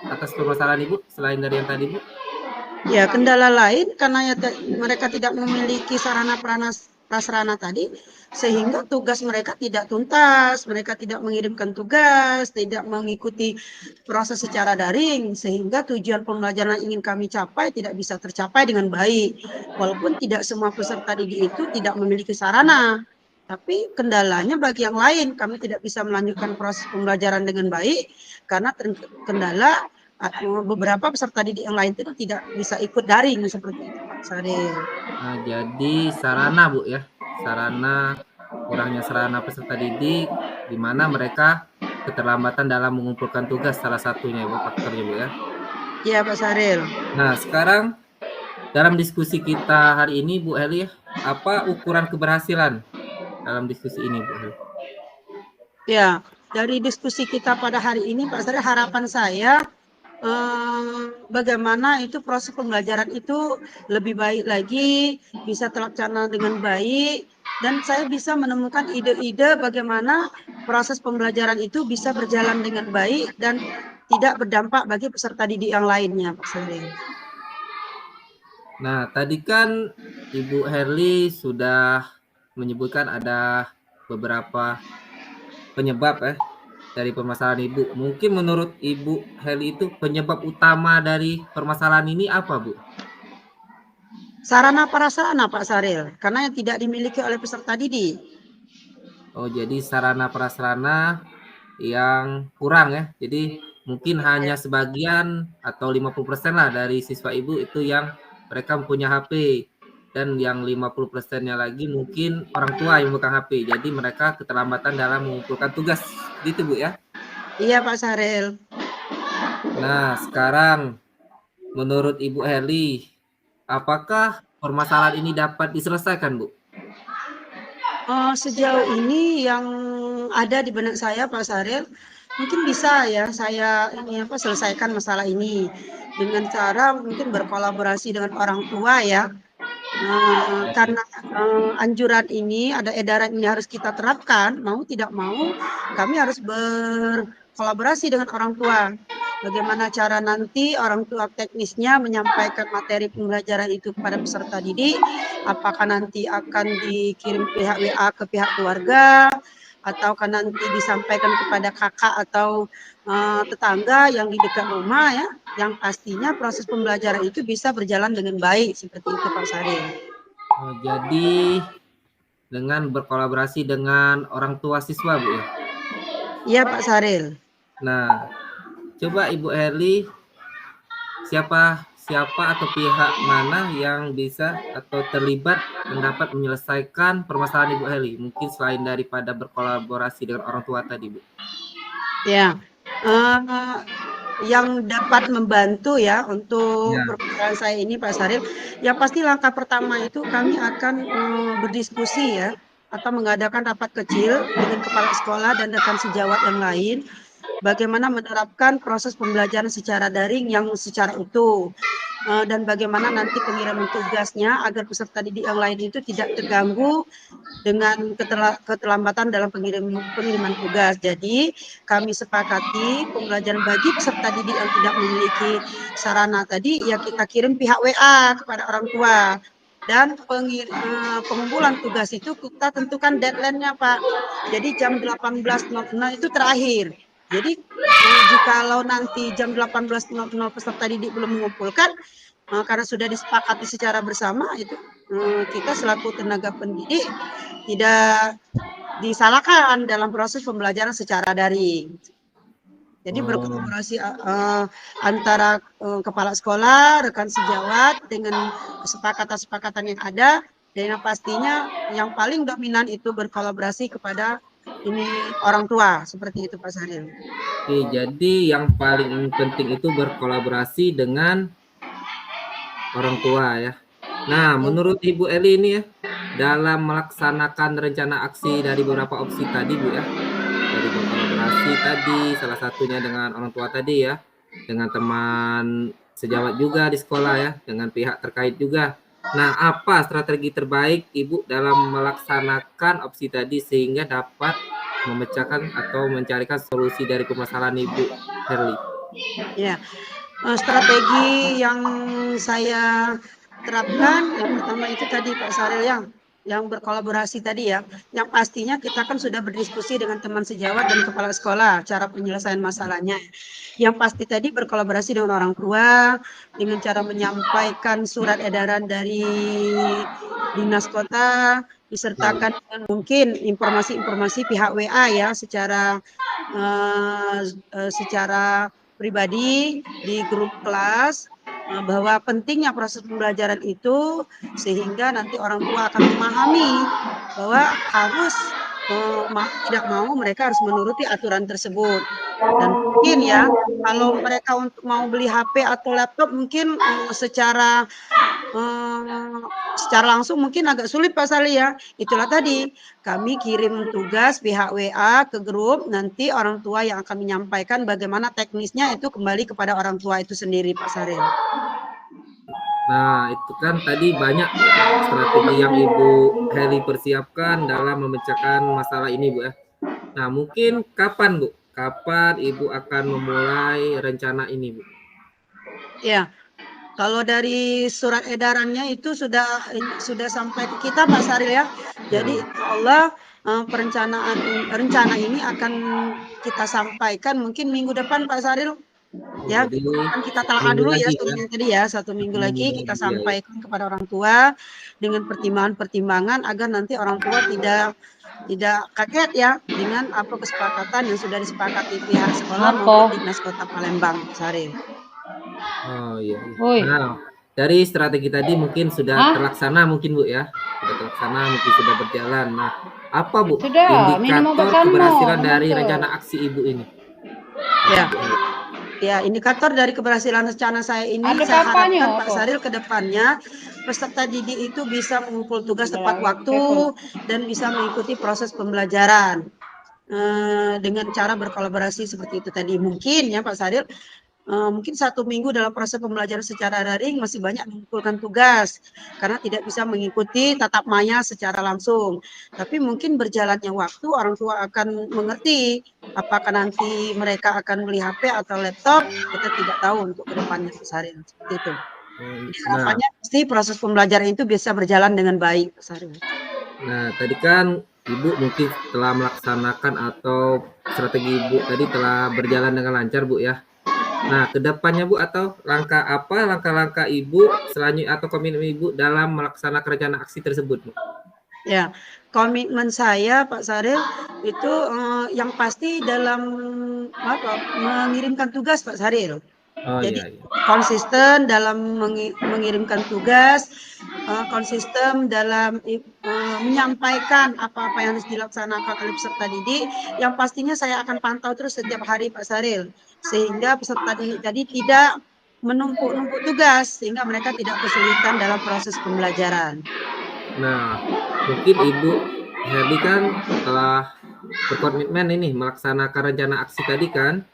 atas permasalahan Ibu selain dari yang tadi Bu? Ya, kendala lain karena mereka tidak memiliki sarana prasarana tadi, sehingga tugas mereka tidak tuntas, mereka tidak mengirimkan tugas, tidak mengikuti proses secara daring, sehingga tujuan pembelajaran yang ingin kami capai tidak bisa tercapai dengan baik. Walaupun tidak semua peserta didik itu tidak memiliki sarana, tapi kendalanya bagi yang lain, kami tidak bisa melanjutkan proses pembelajaran dengan baik karena kendala beberapa peserta didik yang lain itu tidak bisa ikut daring seperti itu Pak Saril. Nah, jadi sarana Bu ya, kurangnya sarana peserta didik di mana mereka keterlambatan dalam mengumpulkan tugas salah satunya Bu faktornya Bu ya. Iya Pak Saril. Nah, sekarang dalam diskusi kita hari ini Bu Heli, apa ukuran keberhasilan dalam diskusi ini Bu Heli? Ya, dari diskusi kita pada hari ini Pak Saril, harapan saya bagaimana itu proses pembelajaran itu lebih baik lagi, bisa terlaksana dengan baik, dan saya bisa menemukan ide-ide bagaimana proses pembelajaran itu bisa berjalan dengan baik dan tidak berdampak bagi peserta didik yang lainnya, Pak Saril. Nah, tadi kan Ibu Herli sudah menyebutkan ada beberapa penyebab dari permasalahan Ibu. Mungkin menurut Ibu Heli itu penyebab utama dari permasalahan ini apa Bu? Sarana prasarana Pak Saril, karena yang tidak dimiliki oleh peserta didik. Oh, jadi sarana prasarana yang kurang ya. Jadi mungkin hanya sebagian atau 50% lah dari siswa Ibu itu yang mereka mempunyai HP. Dan yang 50%-nya lagi mungkin orang tua yang memegang HP. Jadi mereka keterlambatan dalam mengumpulkan tugas. Gitu Bu ya? Iya Pak Saril. Nah, sekarang menurut Ibu Heli, apakah permasalahan ini dapat diselesaikan Bu? Sejauh ini yang ada di benak saya Pak Saril, mungkin bisa ya saya selesaikan masalah ini dengan cara mungkin berkolaborasi dengan orang tua ya. Karena anjuran ini, ada edaran ini harus kita terapkan, mau tidak mau kami harus berkolaborasi dengan orang tua. Bagaimana cara nanti orang tua teknisnya menyampaikan materi pembelajaran itu kepada peserta didik, apakah nanti akan dikirim pihak WA ke pihak keluarga, ataukah nanti disampaikan kepada kakak atau tetangga yang di dekat rumah ya, yang pastinya proses pembelajaran itu bisa berjalan dengan baik seperti itu Pak Saril. Oh, jadi dengan berkolaborasi dengan orang tua siswa Bu ya? Iya Pak Saril. Nah, coba Ibu Herli, siapa atau pihak mana yang bisa atau terlibat dapat menyelesaikan permasalahan Ibu Herli? Mungkin selain daripada berkolaborasi dengan orang tua tadi Bu. Ya, yang dapat membantu ya untuk permasalahan saya ini Pak Saril, ya pasti langkah pertama itu kami akan berdiskusi ya, atau mengadakan rapat kecil dengan kepala sekolah dan rekan sejawat yang lain, bagaimana menerapkan proses pembelajaran secara daring yang secara utuh, dan bagaimana nanti pengiriman tugasnya agar peserta didik yang lain itu tidak terganggu dengan keterlambatan dalam pengiriman tugas. Jadi kami sepakati pembelajaran bagi peserta didik yang tidak memiliki sarana tadi ya kita kirim pihak WA kepada orang tua. Dan pengumpulan tugas itu kita tentukan deadline-nya Pak. Jadi jam 18.00 itu terakhir. Jadi jikalau nanti jam 18.00 peserta didik belum mengumpulkan, karena sudah disepakati secara bersama, itu kita selaku tenaga pendidik tidak disalahkan dalam proses pembelajaran secara daring. Jadi berkolaborasi antara kepala sekolah, rekan sejawat dengan kesepakatan-kesepakatan yang ada, dan yang pastinya yang paling dominan itu berkolaborasi kepada ini orang tua, seperti itu Pak Saril. Oke, jadi yang paling penting itu berkolaborasi dengan orang tua ya. Nah, menurut Ibu Eli ini ya, dalam melaksanakan rencana aksi dari beberapa opsi tadi Bu ya, dari berkolaborasi tadi, salah satunya dengan orang tua tadi ya, dengan teman sejawat juga di sekolah ya, dengan pihak terkait juga. Nah, apa strategi terbaik Ibu dalam melaksanakan opsi tadi sehingga dapat memecahkan atau mencarikan solusi dari permasalahan Ibu Herli? Ya, strategi yang saya terapkan yang pertama itu tadi Pak Saril yang berkolaborasi tadi ya, yang pastinya kita kan sudah berdiskusi dengan teman sejawat dan kepala sekolah cara penyelesaian masalahnya. Yang pasti tadi berkolaborasi dengan orang tua dengan cara menyampaikan surat edaran dari dinas kota disertakan dengan mungkin informasi-informasi pihak WA ya secara pribadi di grup kelas bahwa pentingnya proses pembelajaran itu sehingga nanti orang tua akan memahami bahwa harus tidak mau mereka harus menuruti aturan tersebut. Dan mungkin ya kalau mereka untuk mau beli HP atau laptop mungkin secara langsung mungkin agak sulit Pak Sali ya. Itulah tadi kami kirim tugas pihak WA ke grup, nanti orang tua yang akan menyampaikan bagaimana teknisnya itu kembali kepada orang tua itu sendiri Pak Saril. Nah, itu kan tadi banyak strategi yang Ibu Heli persiapkan dalam memecahkan masalah ini Bu ya. Nah, mungkin kapan Bu? Kapan Ibu akan memulai rencana ini Bu? Ya, kalau dari surat edarannya itu sudah sampai ke kita Pak Saril ya. Jadi Allah rencana ini akan kita sampaikan mungkin minggu depan Pak Saril. Ya, kan kita telah dulu ya tadi ya 1 minggu lagi kita sampaikan kepada orang tua dengan pertimbangan-pertimbangan agar nanti orang tua tidak kaget ya dengan apa kesepakatan yang sudah disepakati pihak sekolah maupun Dinas Kota Palembang, Saril. Oh iya. Nah, dari strategi tadi mungkin sudah terlaksana mungkin Bu ya. Sudah terlaksana mungkin sudah berjalan. Nah, apa Bu indikator keberhasilan dari rencana aksi Ibu ini? Ya, indikator dari keberhasilan rencana saya ini saya harapkan Pak Saril ke depannya peserta didik itu bisa mengumpul tugas tepat waktu dan bisa mengikuti proses pembelajaran dengan cara berkolaborasi seperti itu tadi. Mungkin ya Pak Saril mungkin 1 minggu dalam proses pembelajaran secara daring masih banyak mengumpulkan tugas karena tidak bisa mengikuti tatap maya secara langsung. Tapi mungkin berjalannya waktu orang tua akan mengerti apakah nanti mereka akan beli HP atau laptop, kita tidak tahu untuk kedepannya Saril, seperti itu. Jadi harapannya pasti proses pembelajaran itu bisa berjalan dengan baik Saril. Nah, tadi kan Ibu mungkin telah melaksanakan atau strategi Ibu tadi telah berjalan dengan lancar, Bu ya. Nah, kedepannya Bu, atau langkah-langkah Ibu selanjutnya atau komitmen Ibu dalam melaksanakan rencana aksi tersebut, Bu? Ya, komitmen saya Pak Saril itu yang pasti dalam mengirimkan tugas Pak Saril. Jadi konsisten dalam mengirimkan tugas, konsisten dalam menyampaikan apa-apa yang harus dilaksanakan oleh peserta didik. Yang pastinya saya akan pantau terus setiap hari Pak Saril, sehingga peserta didik tadi tidak menumpuk-numpuk tugas, sehingga mereka tidak kesulitan dalam proses pembelajaran. Nah, mungkin Ibu Herdi kan telah berkomitmen ini melaksanakan rencana aksi tadi kan.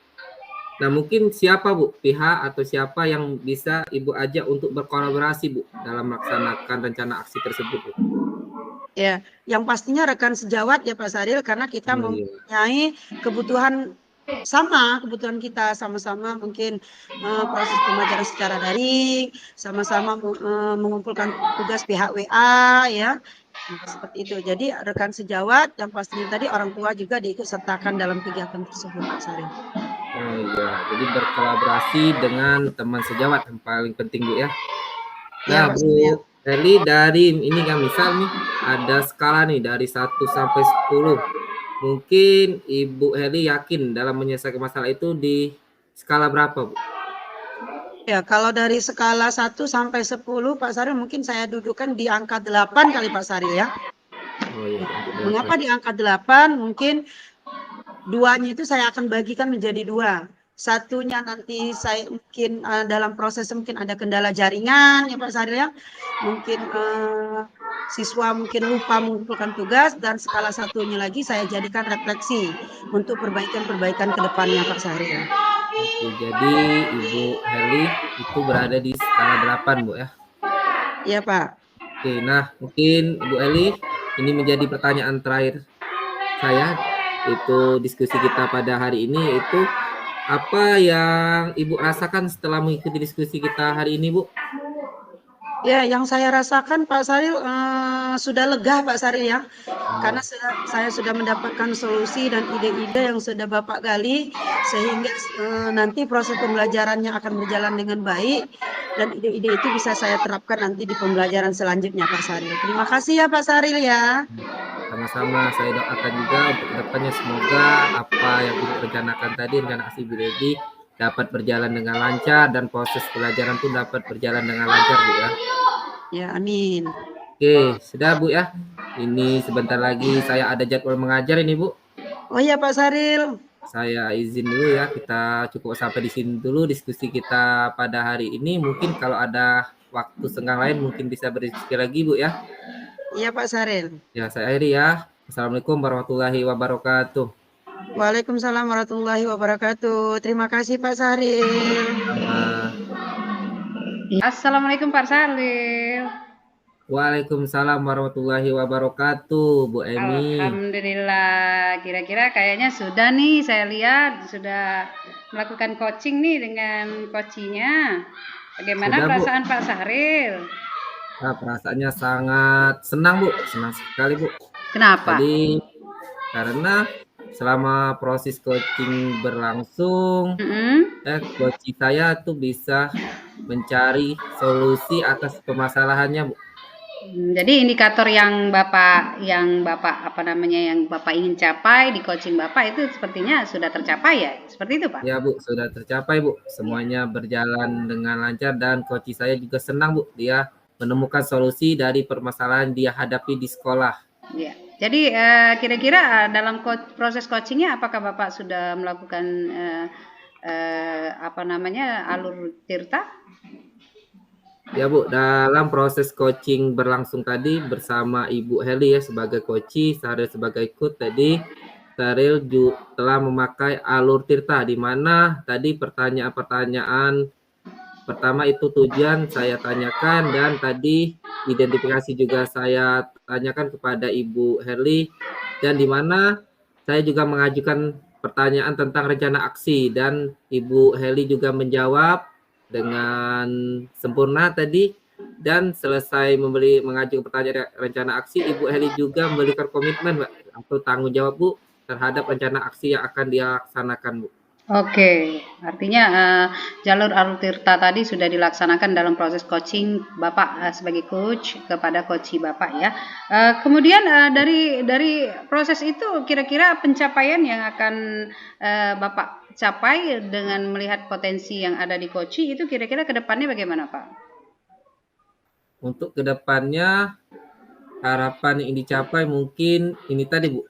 Nah, mungkin siapa Bu, pihak atau siapa yang bisa Ibu ajak untuk berkolaborasi Bu dalam melaksanakan rencana aksi tersebut Bu? Ya, yang pastinya rekan sejawat ya Pak Saril, karena kita mempunyai kebutuhan kebutuhan kita sama-sama mungkin proses pembelajaran secara daring, sama-sama mengumpulkan tugas pihak WA ya. Seperti itu. Jadi rekan sejawat yang pastinya tadi orang tua juga diikut sertakan dalam kegiatan tersebut Pak Saril. Oh iya, jadi berkolaborasi dengan teman sejawat yang paling penting Bu ya. Nah, Bu Heli, dari ini kan misal nih ada skala nih dari 1 sampai 10. Mungkin Ibu Heli yakin dalam menyelesaikan masalah itu di skala berapa, Bu? Ya, kalau dari skala 1 sampai 10 Pak Saril mungkin saya dudukkan di angka 8 kali Pak Saril ya. Oh iya. Mengapa di angka 8? Mungkin 2-nya itu saya akan bagikan menjadi 2. Satunya nanti saya mungkin dalam proses mungkin ada kendala jaringan ya Pak Saril ya. Mungkin siswa mungkin lupa mengumpulkan tugas, dan skala satunya lagi saya jadikan refleksi untuk perbaikan-perbaikan ke depannya Pak Saril. Oke, jadi Ibu Heli itu berada di skala 8 Bu ya? Iya Pak. Oke, nah mungkin Ibu Heli ini menjadi pertanyaan terakhir saya, itu diskusi kita pada hari ini, itu apa yang Ibu rasakan setelah mengikuti diskusi kita hari ini Bu? Ya, yang saya rasakan Pak Saril sudah lega Pak Saril ya, karena saya sudah mendapatkan solusi dan ide-ide yang sudah Bapak gali, sehingga nanti proses pembelajarannya akan berjalan dengan baik, dan ide-ide itu bisa saya terapkan nanti di pembelajaran selanjutnya Pak Saril. Terima kasih ya Pak Saril ya. Sama-sama, saya doakan juga untuk kedepannya semoga apa yang Ibu rencanakan tadi, rencana aksi Ibu Heli dapat berjalan dengan lancar dan proses pelajaran pun dapat berjalan dengan lancar Bu ya. Ya, amin. Oke, sudah Bu ya. Ini sebentar lagi saya ada jadwal mengajar ini Bu. Oh iya Pak Saril. Saya izin dulu ya, kita cukup sampai di sini dulu diskusi kita pada hari ini. Mungkin kalau ada waktu senggang lain mungkin bisa berdiskusi lagi Bu ya. Iya Pak Saril. Ya, saya akhiri ya. Assalamualaikum warahmatullahi wabarakatuh. Waalaikumsalam warahmatullahi wabarakatuh. Terima kasih Pak Saril. Assalamualaikum Pak Saril. Waalaikumsalam warahmatullahi wabarakatuh, Bu Emi. Alhamdulillah, kira-kira kayaknya sudah nih, saya lihat sudah melakukan coaching nih dengan coachingnya. Bagaimana sudah, perasaan Bu? Pak Saril? Nah, perasaannya sangat senang Bu, senang sekali Bu. Kenapa? Jadi karena selama proses coaching berlangsung, coaching saya tuh bisa mencari solusi atas permasalahannya Bu. Jadi indikator yang Bapak ingin capai di coaching Bapak itu sepertinya sudah tercapai ya? Seperti itu Pak? Ya Bu, sudah tercapai Bu. Semuanya berjalan dengan lancar dan coaching saya juga senang Bu. Dia menemukan solusi dari permasalahan dia hadapi di sekolah. Ya. Jadi kira-kira dalam proses coachingnya apakah Bapak sudah melakukan alur tirta? Ya Bu, dalam proses coaching berlangsung tadi bersama Ibu Heli ya sebagai coach, saya sebagai ikut tadi, Saril telah memakai alur Tirta, di mana tadi pertanyaan-pertanyaan pertama itu tujuan saya tanyakan, dan tadi identifikasi juga saya tanyakan kepada Ibu Herly, dan di mana saya juga mengajukan pertanyaan tentang rencana aksi, dan Ibu Herly juga menjawab dengan sempurna tadi. Dan selesai mengajukan pertanyaan rencana aksi, Ibu Herly juga memberikan komitmen, Mbak, atau tanggung jawab, Bu, terhadap rencana aksi yang akan dilaksanakan, Bu. Oke, artinya jalur alur Tirta tadi sudah dilaksanakan dalam proses coaching Bapak sebagai coach kepada coachi Bapak ya. Kemudian dari proses itu kira-kira pencapaian yang akan Bapak capai dengan melihat potensi yang ada di coachi itu kira-kira ke depannya bagaimana, Pak? Untuk kedepannya harapan yang dicapai mungkin ini tadi, Bu,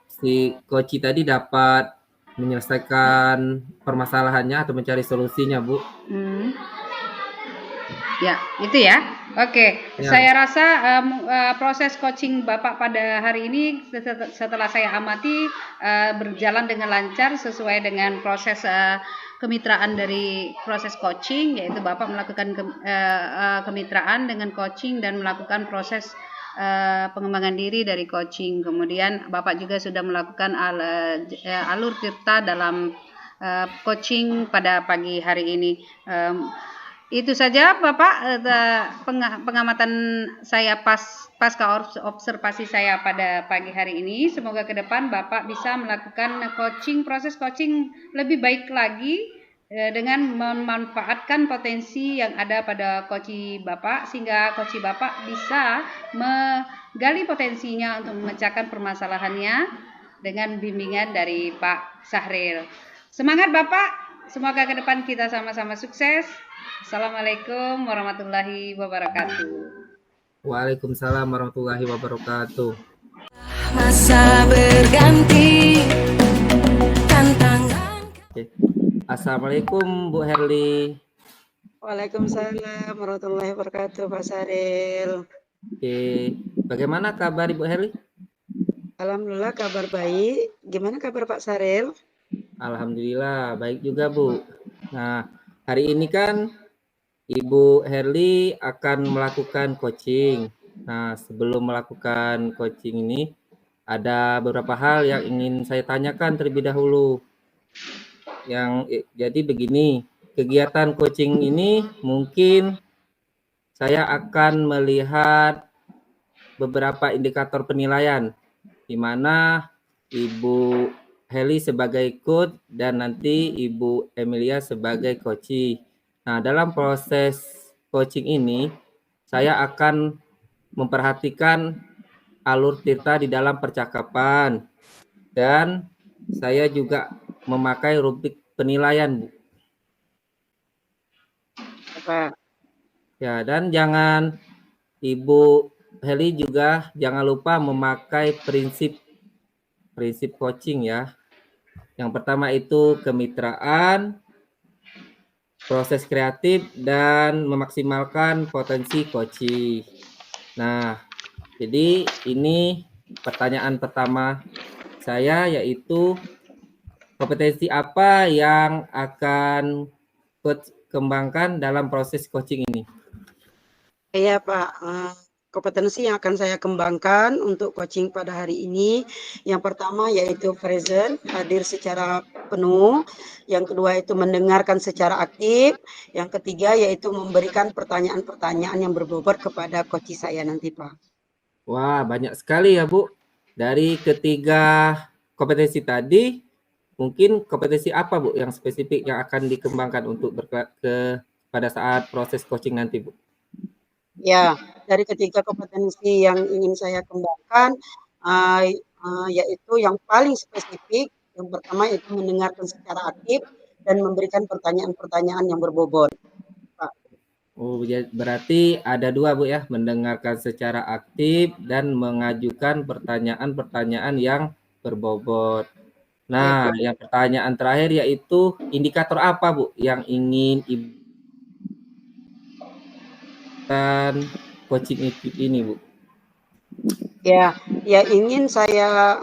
si coachi tadi dapat menyelesaikan permasalahannya atau mencari solusinya, Bu. Ya, itu ya. Oke, ya. Saya rasa proses coaching Bapak pada hari ini setelah saya amati berjalan dengan lancar sesuai dengan proses kemitraan dari proses coaching, yaitu Bapak melakukan kemitraan dengan coaching dan melakukan proses pengembangan diri dari coaching. Kemudian Bapak juga sudah melakukan alur Tirta dalam coaching pada pagi hari ini. Itu saja Bapak pengamatan saya pasca observasi saya pada pagi hari ini. Semoga ke depan Bapak bisa melakukan proses coaching lebih baik lagi dengan memanfaatkan potensi yang ada pada coachi Bapak, sehingga coachi Bapak bisa menggali potensinya untuk memecahkan permasalahannya dengan bimbingan dari Pak Sahril. Semangat Bapak, semoga ke depan kita sama-sama sukses. Assalamualaikum warahmatullahi wabarakatuh. Waalaikumsalam warahmatullahi wabarakatuh. Masa berganti tantangan. Assalamualaikum Bu Herly. Waalaikumsalam warahmatullahi wabarakatuh Pak Saril. Bagaimana kabar Ibu Herly? Alhamdulillah kabar baik. Gimana kabar Pak Saril? Alhamdulillah baik juga Bu. Nah, hari ini kan Ibu Herly akan melakukan coaching. Nah, sebelum melakukan coaching ini, ada beberapa hal yang ingin saya tanyakan terlebih dahulu. Jadi begini, kegiatan coaching ini mungkin saya akan melihat beberapa indikator penilaian, di mana Ibu Herly sebagai coach dan nanti Ibu Emilia sebagai coachee. Nah, dalam proses coaching ini, saya akan memperhatikan alur Tirta di dalam percakapan, dan saya juga memakai rubrik penilaian, Bu. Apa? Ya, dan jangan Ibu Herly juga jangan lupa memakai prinsip coaching ya. Yang pertama itu kemitraan, proses kreatif, dan memaksimalkan potensi coaching. Nah, jadi ini pertanyaan pertama saya, yaitu kompetensi apa yang akan coach kembangkan dalam proses coaching ini? Iya Pak, kompetensi yang akan saya kembangkan untuk coaching pada hari ini, yang pertama yaitu present, hadir secara penuh. Yang kedua itu mendengarkan secara aktif. Yang ketiga yaitu memberikan pertanyaan-pertanyaan yang berbobot kepada coach saya nanti Pak. Wah, banyak sekali ya Bu. Dari ketiga kompetensi tadi, mungkin kompetensi apa Bu yang spesifik yang akan dikembangkan untuk pada saat proses coaching nanti Bu? Ya, dari ketiga kompetensi yang ingin saya kembangkan, yaitu yang paling spesifik, yang pertama itu mendengarkan secara aktif dan memberikan pertanyaan-pertanyaan yang berbobot. Pak. Oh, berarti ada dua Bu ya, mendengarkan secara aktif dan mengajukan pertanyaan-pertanyaan yang berbobot. Nah, yang pertanyaan terakhir yaitu indikator apa Bu yang ingin Ibu coaching ini Bu? Ya, ingin saya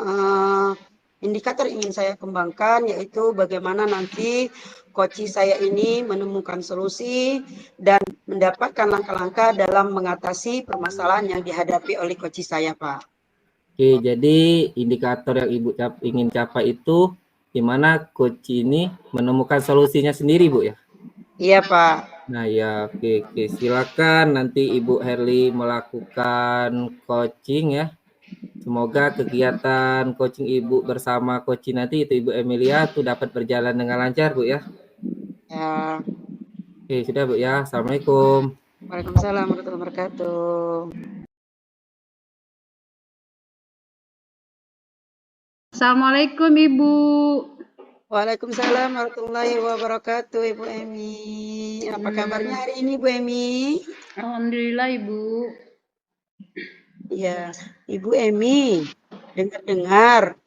indikator ingin saya kembangkan yaitu bagaimana nanti coach saya ini menemukan solusi dan mendapatkan langkah-langkah dalam mengatasi permasalahan yang dihadapi oleh coach saya, Pak. Oke, jadi indikator yang Ibu ingin capai itu di mana coach ini menemukan solusinya sendiri, Bu ya? Iya, Pak. Nah ya, oke. Silakan nanti Ibu Herli melakukan coaching ya. Semoga kegiatan coaching Ibu bersama coaching nanti itu Ibu Emilia tuh dapat berjalan dengan lancar, Bu ya. Ya. Oke, sudah Bu ya. Assalamualaikum. Waalaikumsalam warahmatullahi wabarakatuh. Assalamualaikum Ibu. Waalaikumsalam warahmatullahi wabarakatuh, Ibu Emi. Apa kabarnya hari ini, Bu Emi? Alhamdulillah Ibu. Ya, Ibu Emi, dengar-dengar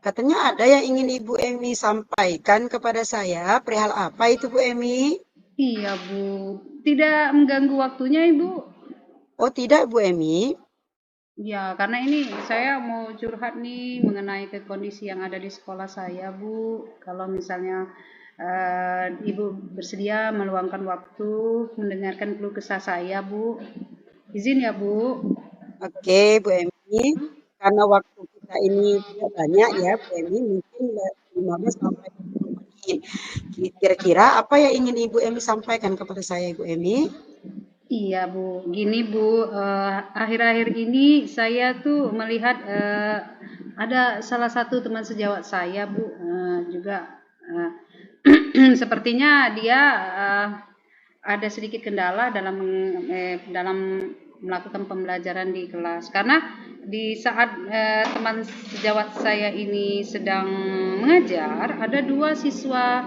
katanya ada yang ingin Ibu Emi sampaikan kepada saya. Perihal apa itu, Bu Emi? Iya Bu, tidak mengganggu waktunya Ibu? Oh tidak, Bu Emi. Ya, karena ini saya mau curhat nih mengenai kondisi yang ada di sekolah saya, Bu. Kalau misalnya Ibu bersedia meluangkan waktu mendengarkan keluh kesah saya, Bu. Izin ya, Bu. Oke, Bu Emi. Karena waktu kita ini tidak banyak ya, Bu Emi. Mungkin 15 sampai 20 menit. Kira-kira apa yang ingin Ibu Emi sampaikan kepada saya, Ibu Emi? Iya Bu, gini Bu, akhir-akhir ini saya tuh melihat ada salah satu teman sejawat saya Bu, juga sepertinya dia ada sedikit kendala dalam melakukan pembelajaran di kelas, karena di saat teman sejawat saya ini sedang mengajar, ada dua siswa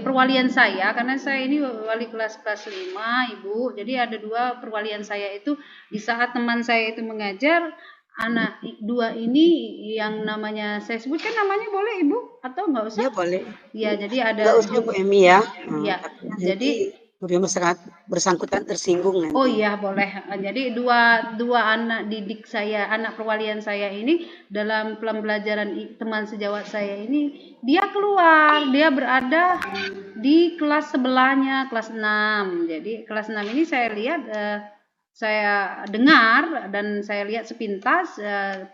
perwalian saya, karena saya ini wali kelas 5 Ibu, jadi ada dua perwalian saya itu di saat teman saya itu mengajar, anak dua ini yang namanya saya sebutkan namanya boleh Ibu atau nggak usah? Ya boleh. Ya, jadi ada nggak usah Bu Emi ya. Ya, jadi sangat bersangkutan tersinggung nanti. Oh iya boleh. Jadi dua anak didik saya, anak perwalian saya ini dalam pembelajaran teman sejawat saya ini, dia keluar, dia berada di kelas sebelahnya, kelas 6. Jadi kelas 6 ini saya lihat, saya dengar dan saya lihat sepintas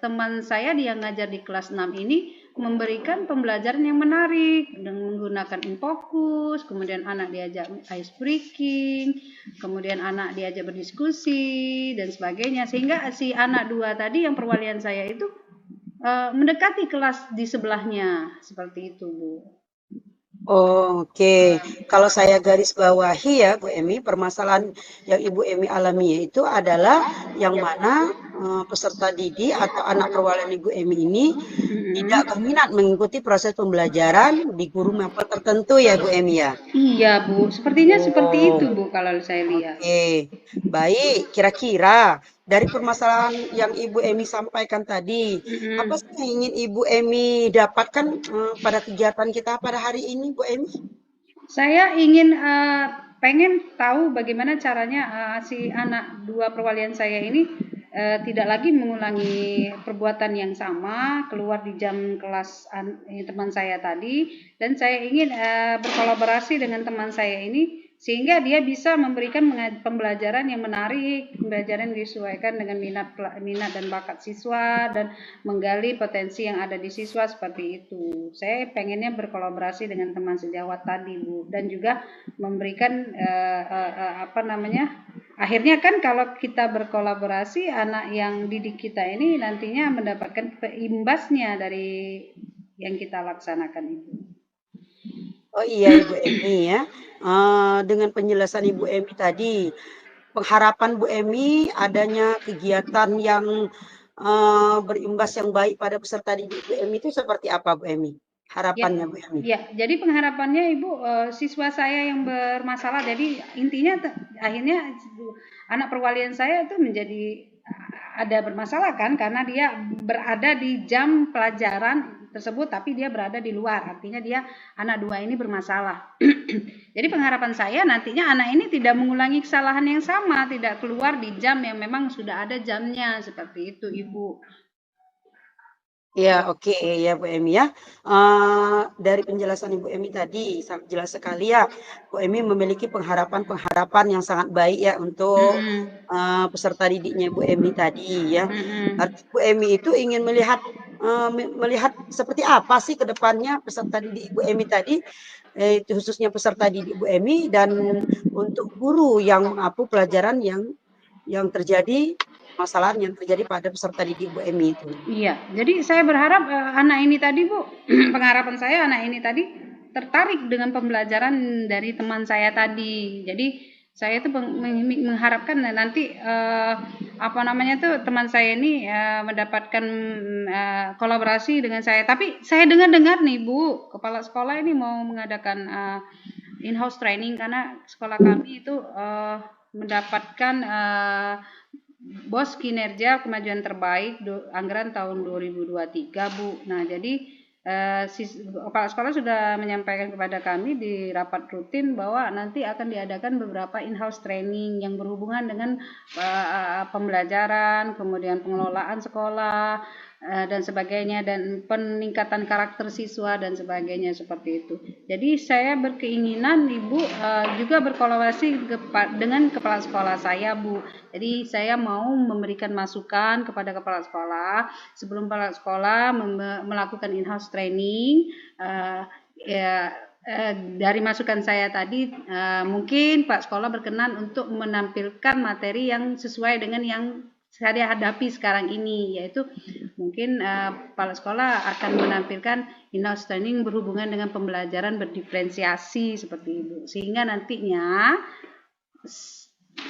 teman saya yang ngajar di kelas 6 ini memberikan pembelajaran yang menarik dengan menggunakan infokus, kemudian anak diajak ice breaking, kemudian anak diajak berdiskusi dan sebagainya, sehingga si anak dua tadi yang perwalian saya itu mendekati kelas di sebelahnya, seperti itu Bu. Oh, oke. Kalau saya garis bawahi ya Bu Emi, permasalahan yang Ibu Emi alami itu adalah yang mana peserta didik atau anak perwalian Ibu Emi ini tidak berminat mengikuti proses pembelajaran di guru mapel tertentu ya Bu Emi ya? Iya Bu, sepertinya seperti itu Bu kalau saya lihat. Oke, baik. Kira-kira dari permasalahan yang Ibu Emi sampaikan tadi, apa sih yang ingin Ibu Emi dapatkan pada kegiatan kita pada hari ini, Bu Emi? Saya ingin pengen tahu bagaimana caranya si anak dua perwalian saya ini tidak lagi mengulangi perbuatan yang sama, keluar di jam kelas teman saya tadi, dan saya ingin berkolaborasi dengan teman saya ini sehingga dia bisa memberikan pembelajaran yang menarik, pembelajaran yang disesuaikan dengan minat dan bakat siswa dan menggali potensi yang ada di siswa, seperti itu. Saya pengennya berkolaborasi dengan teman sejawat tadi Bu, dan juga memberikan akhirnya kan kalau kita berkolaborasi, anak yang didik kita ini nantinya mendapatkan imbasnya dari yang kita laksanakan itu. Oh iya Ibu Emi ya, dengan penjelasan Ibu Emi tadi, pengharapan Bu Emi adanya kegiatan yang berimbas yang baik pada peserta didik Bu Emi itu seperti apa Bu Emi? Harapannya Bu Emi? Ya, jadi pengharapannya Ibu, siswa saya yang bermasalah, jadi intinya akhirnya anak perwalian saya itu menjadi ada bermasalah kan, karena dia berada di jam pelajaran tersebut, tapi dia berada di luar. Artinya dia anak 2 ini bermasalah. Jadi pengharapan saya nantinya anak ini tidak mengulangi kesalahan yang sama, tidak keluar di jam yang memang sudah ada jamnya, seperti itu Ibu. Ya, oke ya Bu Emi ya. Dari penjelasan Ibu Emi tadi sangat jelas sekali ya. Bu Emi memiliki pengharapan-pengharapan yang sangat baik ya untuk peserta didiknya Bu Emi tadi ya. Arti Bu Emi itu ingin melihat seperti apa sih ke depannya peserta didik Bu Emi tadi, itu khususnya peserta didik Bu Emi, dan untuk guru yang mengapu pelajaran yang terjadi, masalah yang terjadi pada peserta didik Bu Emi itu. Iya, jadi saya berharap anak ini tadi Bu, pengharapan saya anak ini tadi tertarik dengan pembelajaran dari teman saya tadi. Jadi saya itu mengharapkan nanti teman saya ini mendapatkan kolaborasi dengan saya. Tapi saya dengar nih Bu, kepala sekolah ini mau mengadakan in-house training karena sekolah kami itu mendapatkan Bos Kinerja Kemajuan Terbaik anggaran tahun 2023 Bu. Nah jadi kepala sekolah sudah menyampaikan kepada kami di rapat rutin bahwa nanti akan diadakan beberapa in-house training yang berhubungan dengan pembelajaran, kemudian pengelolaan sekolah dan sebagainya, dan peningkatan karakter siswa dan sebagainya seperti itu. Jadi saya berkeinginan Ibu juga berkolaborasi dengan kepala sekolah saya Bu. Jadi saya mau memberikan masukan kepada kepala sekolah sebelum kepala sekolah melakukan in-house training. Dari masukan saya tadi mungkin Pak Sekolah berkenan untuk menampilkan materi yang sesuai dengan yang saya hadapi sekarang ini, yaitu mungkin kepala sekolah akan menampilkan in-house training berhubungan dengan pembelajaran berdiferensiasi seperti itu, sehingga nantinya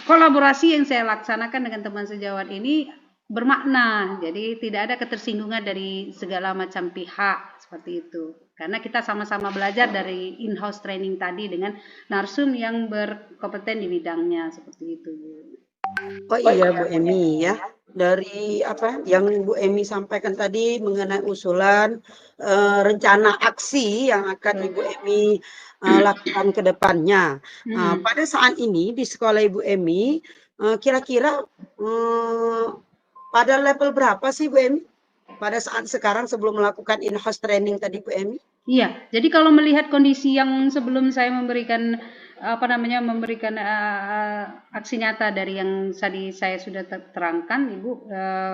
kolaborasi yang saya laksanakan dengan teman sejawat ini bermakna, jadi tidak ada ketersinggungan dari segala macam pihak seperti itu, karena kita sama-sama belajar dari in-house training tadi dengan narsum yang berkompeten di bidangnya seperti itu. Oh iya Bu Emi ya, dari apa yang Bu Emi sampaikan tadi mengenai usulan rencana aksi yang akan Ibu Emi lakukan ke depannya. Pada saat ini di sekolah Ibu Emi kira-kira pada level berapa sih Bu Emi pada saat sekarang sebelum melakukan in-house training tadi Bu Emi? Iya, jadi kalau melihat kondisi yang sebelum saya memberikan aksi nyata dari yang tadi saya sudah terangkan Ibu,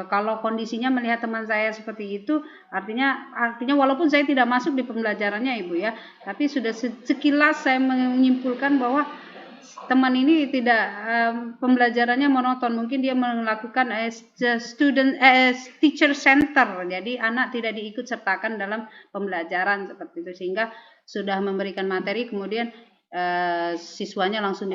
kalau kondisinya melihat teman saya seperti itu, artinya walaupun saya tidak masuk di pembelajarannya Ibu ya, tapi sudah sekilas saya menyimpulkan bahwa teman ini tidak pembelajarannya monoton, mungkin dia melakukan teacher center, jadi anak tidak diikut sertakan dalam pembelajaran seperti itu, sehingga sudah memberikan materi kemudian siswanya langsung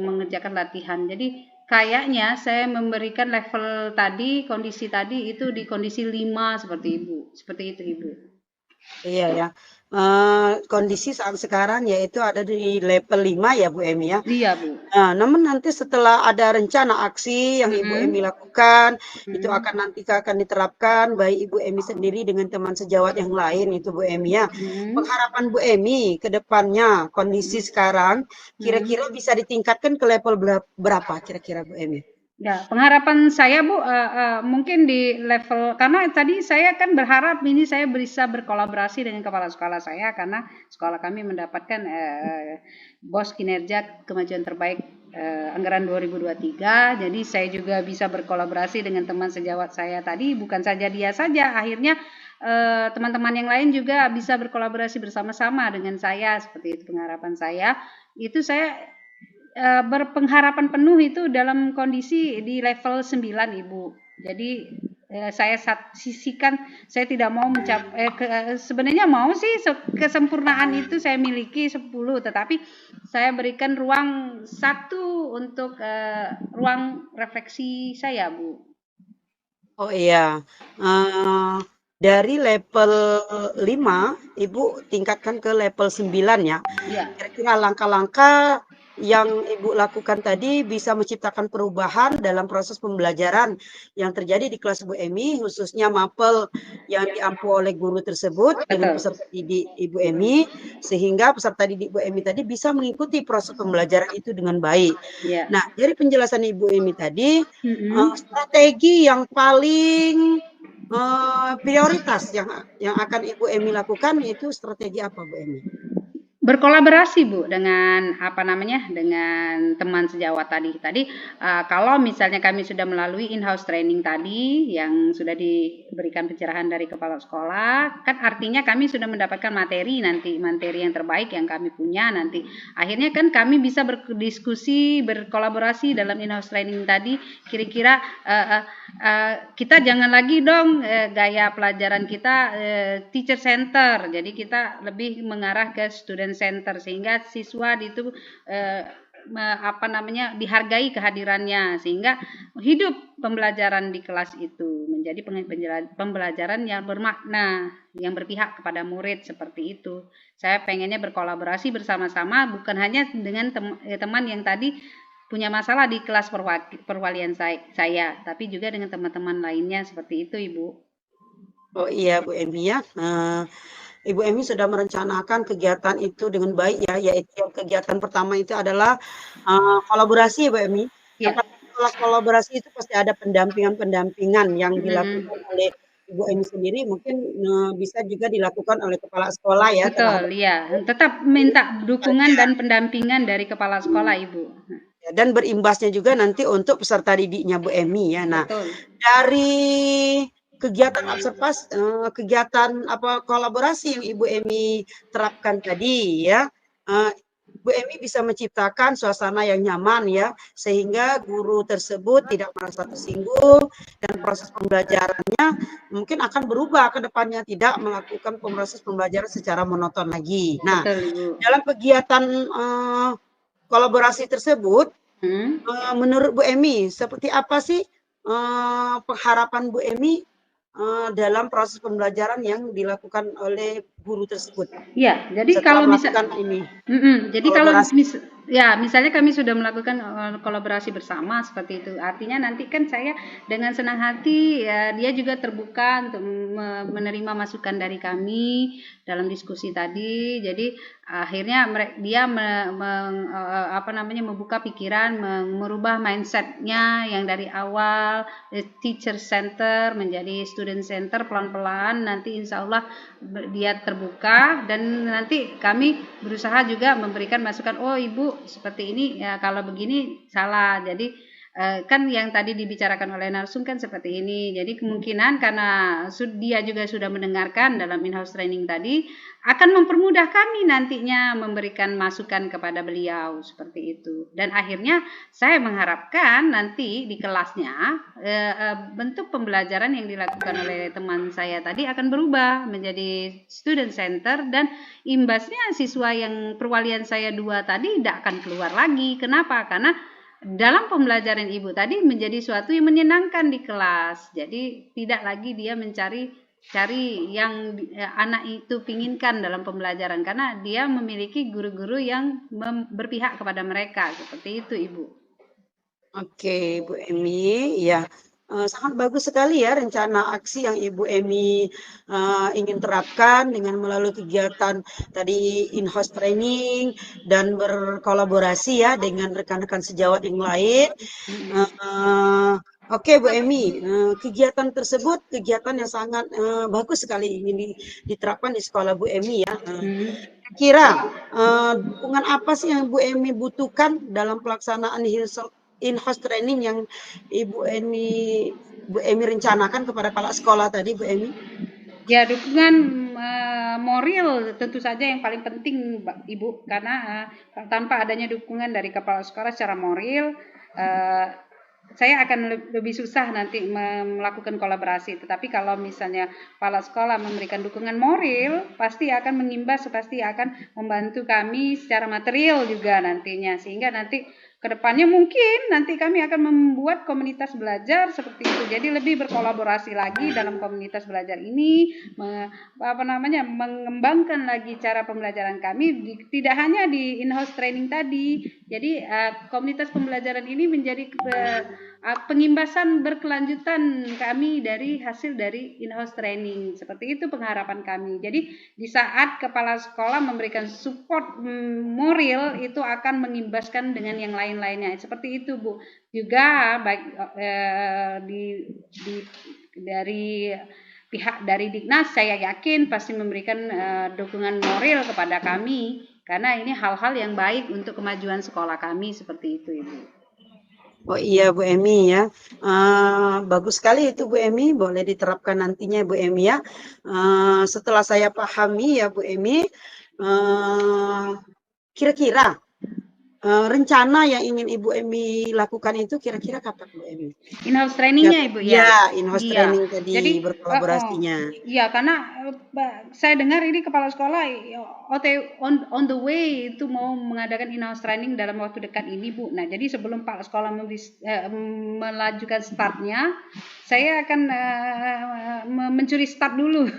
mengerjakan latihan. Jadi kayaknya saya memberikan level tadi, kondisi tadi itu di kondisi 5 seperti itu Ibu. Iya ya. Kondisi saat sekarang yaitu ada di level 5 ya Bu Emi ya. Iya Bu. Namun nanti setelah ada rencana aksi yang Ibu Emi lakukan, itu akan diterapkan baik Ibu Emi sendiri dengan teman sejawat yang lain itu Bu Emi ya. Pengharapan Bu Emi ke depannya kondisi sekarang kira-kira bisa ditingkatkan ke level berapa kira-kira Bu Emi? Ya, pengharapan saya Bu mungkin di level, karena tadi saya kan berharap ini saya bisa berkolaborasi dengan kepala sekolah saya karena sekolah kami mendapatkan Bos Kinerja Kemajuan Terbaik anggaran 2023. Jadi saya juga bisa berkolaborasi dengan teman sejawat saya tadi, bukan saja dia saja, akhirnya teman-teman yang lain juga bisa berkolaborasi bersama-sama dengan saya, seperti itu pengharapan saya. Itu saya berpengharapan penuh itu dalam kondisi di level 9 Ibu. Jadi saya sisihkan, saya tidak mau sebenarnya mau sih kesempurnaan itu saya miliki 10, tetapi saya berikan ruang 1 untuk ruang refleksi saya Bu. Oh iya, dari level 5 Ibu tingkatkan ke level 9 ya. Iya. Kira-kira langkah-langkah yang Ibu lakukan tadi bisa menciptakan perubahan dalam proses pembelajaran yang terjadi di kelas Bu Emi, khususnya mapel yang diampu oleh guru tersebut dengan peserta didik Ibu Emi, sehingga peserta didik Bu Emi tadi bisa mengikuti proses pembelajaran itu dengan baik. Ya. Nah, dari penjelasan Ibu Emi tadi, strategi yang paling prioritas yang akan Ibu Emi lakukan itu strategi apa, Bu Emi? Berkolaborasi Bu dengan dengan teman sejawat tadi kalau misalnya kami sudah melalui in-house training tadi yang sudah diberikan pencerahan dari kepala sekolah, kan artinya kami sudah mendapatkan materi yang terbaik yang kami punya nanti. Akhirnya kan kami bisa berdiskusi, berkolaborasi dalam in-house training tadi, kira-kira kita jangan lagi dong gaya pelajaran kita teacher center, jadi kita lebih mengarah ke student center sehingga siswa itu dihargai kehadirannya sehingga hidup pembelajaran di kelas itu menjadi pembelajaran yang bermakna, yang berpihak kepada murid seperti itu. Saya pengennya berkolaborasi bersama-sama, bukan hanya dengan teman yang tadi punya masalah di kelas perwalian saya, tapi juga dengan teman-teman lainnya seperti itu, Ibu. Oh iya, Bu Emi ya. Ibu Emi sudah merencanakan kegiatan itu dengan baik ya, yaitu kegiatan pertama itu adalah kolaborasi, Bu Emi. Ya. Setelah kolaborasi itu pasti ada pendampingan yang dilakukan oleh Ibu Emi sendiri, mungkin bisa juga dilakukan oleh kepala sekolah ya. Betul, ya. Tetap minta dukungan dan pendampingan dari kepala sekolah, Ibu. Dan berimbasnya juga nanti untuk peserta didiknya Bu Emi ya. Nah, betul. Dari kegiatan observasi, kegiatan kolaborasi yang Ibu Emi terapkan tadi ya, Bu Emi bisa menciptakan suasana yang nyaman ya, sehingga guru tersebut tidak merasa tersinggung dan proses pembelajarannya mungkin akan berubah ke depannya, tidak melakukan proses pembelajaran secara monoton lagi. Nah, dalam kegiatan kolaborasi tersebut, menurut Bu Emi seperti apa sih pengharapan Bu Emi dalam proses pembelajaran yang dilakukan oleh guru tersebut? Ya, jadi kalau misalkan misalnya kami sudah melakukan kolaborasi bersama seperti itu, artinya nanti kan saya dengan senang hati ya, dia juga terbuka untuk menerima masukan dari kami dalam diskusi tadi. Jadi akhirnya dia membuka pikiran, merubah mindsetnya yang dari awal teacher center menjadi student center, pelan-pelan nanti insya Allah dia terbuka dan nanti kami berusaha juga memberikan masukan, oh Ibu seperti ini ya, kalau begini salah. Jadi kan yang tadi dibicarakan oleh narsum kan seperti ini. Jadi kemungkinan karena dia juga sudah mendengarkan dalam in-house training tadi, akan mempermudah kami nantinya memberikan masukan kepada beliau seperti itu. Dan akhirnya saya mengharapkan nanti di kelasnya bentuk pembelajaran yang dilakukan oleh teman saya tadi akan berubah menjadi student center dan imbasnya siswa yang perwalian saya 2 tadi tidak akan keluar lagi. Kenapa? Karena dalam pembelajaran Ibu tadi menjadi suatu yang menyenangkan di kelas. Jadi tidak lagi dia mencari yang anak itu pinginkan dalam pembelajaran karena dia memiliki guru-guru yang berpihak kepada mereka. Seperti itu, Ibu. Oke, Bu Emi, ya. Sangat bagus sekali ya rencana aksi yang Ibu Emi ingin terapkan dengan melalui kegiatan tadi in-house training dan berkolaborasi ya dengan rekan-rekan sejawat yang lain. Oke, Bu Emi, kegiatan tersebut kegiatan yang sangat bagus sekali ingin diterapkan di sekolah Bu Emi ya. Kira dukungan apa sih yang Bu Emi butuhkan dalam pelaksanaan in-house training yang Bu Emi rencanakan kepada kepala sekolah tadi, Bu Emi? Ya, dukungan moral tentu saja yang paling penting, Ibu, karena tanpa adanya dukungan dari kepala sekolah secara moral, saya akan lebih susah nanti melakukan kolaborasi. Tetapi kalau misalnya kepala sekolah memberikan dukungan moral, pasti akan mengimbas, pasti akan membantu kami secara material juga nantinya, sehingga nanti kedepannya mungkin nanti kami akan membuat komunitas belajar seperti itu. Jadi lebih berkolaborasi lagi dalam komunitas belajar ini, mengembangkan lagi cara pembelajaran kami, tidak hanya di in-house training tadi, Jadi komunitas pembelajaran ini menjadi pengimbasan berkelanjutan kami dari hasil dari in-house training. Seperti itu pengharapan kami. Jadi di saat kepala sekolah memberikan support moral itu akan mengimbaskan dengan yang lain-lainnya. Seperti itu Bu. Juga baik dari pihak dari Dignas saya yakin pasti memberikan dukungan moral kepada kami karena ini hal-hal yang baik untuk kemajuan sekolah kami seperti itu Ibu. Oh iya Bu Emi ya, bagus sekali itu Bu Emi, boleh diterapkan nantinya Bu Emi ya. Setelah saya pahami ya Bu Emi, kira-kira rencana yang ingin Ibu Emi lakukan itu kira-kira kapan Bu Emi? In-house trainingnya Ibu ya? Ya, in-house training tadi. Jadi, berkolaborasinya. Iya, karena saya dengar ini kepala sekolah on the way itu mau mengadakan in-house training dalam waktu dekat ini Bu. Nah, jadi sebelum Pak Sekolah melajukan startnya, saya akan mencuri start dulu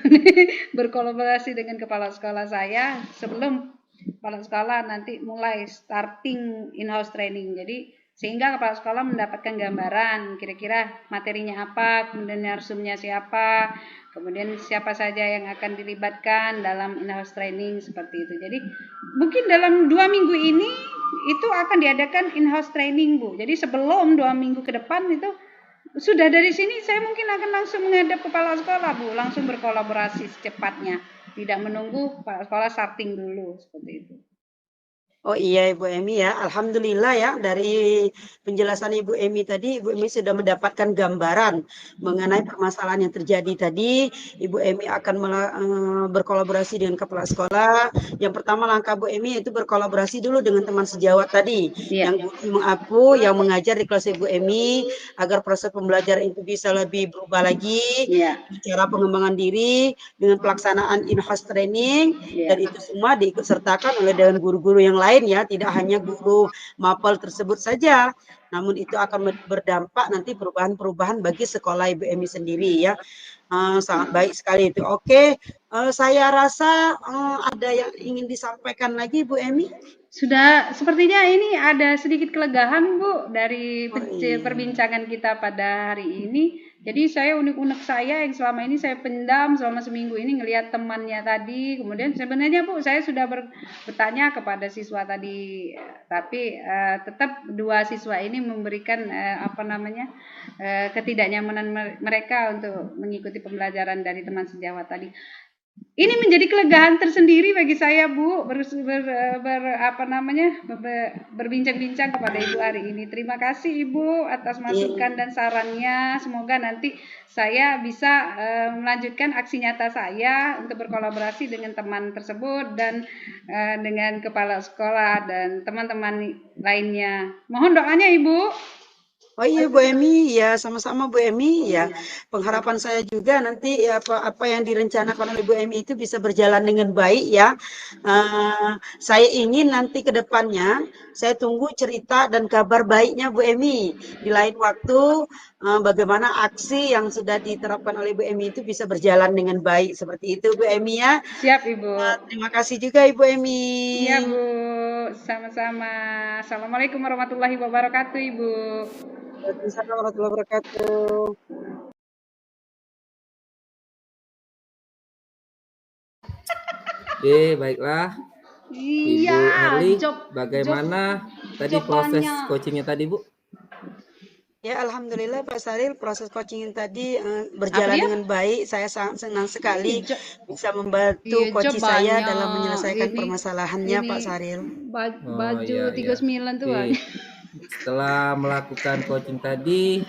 berkolaborasi dengan kepala sekolah saya sebelum kepala sekolah nanti mulai starting in-house training. Jadi sehingga kepala sekolah mendapatkan gambaran kira-kira materinya apa, kemudian narsumnya siapa, kemudian siapa saja yang akan dilibatkan dalam in-house training seperti itu. Jadi mungkin dalam 2 minggu ini itu akan diadakan in-house training Bu. Jadi sebelum 2 minggu ke depan itu sudah dari sini saya mungkin akan langsung menghadap kepala sekolah Bu, langsung berkolaborasi secepatnya. Tidak menunggu Pak Sekolah starting dulu seperti itu. Oh iya Ibu Emi ya, alhamdulillah ya dari penjelasan Ibu Emi tadi, Ibu Emi sudah mendapatkan gambaran mengenai permasalahan yang terjadi tadi. Ibu Emi akan berkolaborasi dengan kepala sekolah. Yang pertama langkah Bu Emi itu berkolaborasi dulu dengan teman sejawat tadi, yang mengapu, yang mengajar di kelas Ibu Emi agar proses pembelajaran itu bisa lebih berubah lagi, cara pengembangan diri dengan pelaksanaan in-house training, dan itu semua diikutsertakan oleh dengan guru-guru yang lain ya, tidak hanya guru mapel tersebut saja, namun itu akan berdampak nanti perubahan-perubahan bagi sekolah Ibu Emi sendiri ya. Sangat baik sekali itu. Oke, saya rasa ada yang ingin disampaikan lagi Bu Emi? Sudah, sepertinya ini ada sedikit kelegahan Bu dari perbincangan kita pada hari ini. Jadi saya unek-unek saya yang selama ini saya pendam selama seminggu ini ngelihat temannya tadi. Kemudian sebenarnya Bu saya sudah bertanya kepada siswa tadi, tapi tetap 2 siswa ini memberikan ketidaknyamanan mereka untuk mengikuti pembelajaran dari teman sejawat tadi. Ini menjadi kelegaan tersendiri bagi saya Bu berbincang-bincang kepada Ibu hari ini. Terima kasih Ibu atas masukan dan sarannya. Semoga nanti saya bisa melanjutkan aksi nyata saya untuk berkolaborasi dengan teman tersebut dan dengan kepala sekolah dan teman-teman lainnya. Mohon doanya Ibu. Oh iya Bu Emi, ya sama-sama Bu Emi ya. Pengharapan saya juga nanti apa yang direncanakan oleh Bu Emi itu bisa berjalan dengan baik ya. Saya ingin nanti ke depannya saya tunggu cerita dan kabar baiknya Bu Emi. Di lain waktu bagaimana aksi yang sudah diterapkan oleh Bu Emi itu bisa berjalan dengan baik seperti itu Bu Emi ya. Siap Ibu. Terima kasih juga Ibu Emi. Iya Bu, sama-sama. Assalamualaikum warahmatullahi wabarakatuh Ibu. Waalaikumsalam warahmatullahi wabarakatuh. Oke, baiklah. Ibu Herli, bagaimana tadi proses coachingnya tadi Bu? Ya, alhamdulillah Pak Saril, proses coaching tadi berjalan dengan baik. Saya sangat senang sekali bisa membantu coach saya dalam menyelesaikan permasalahannya Pak Saril. Baju 39 tuh Bang. Setelah melakukan coaching tadi,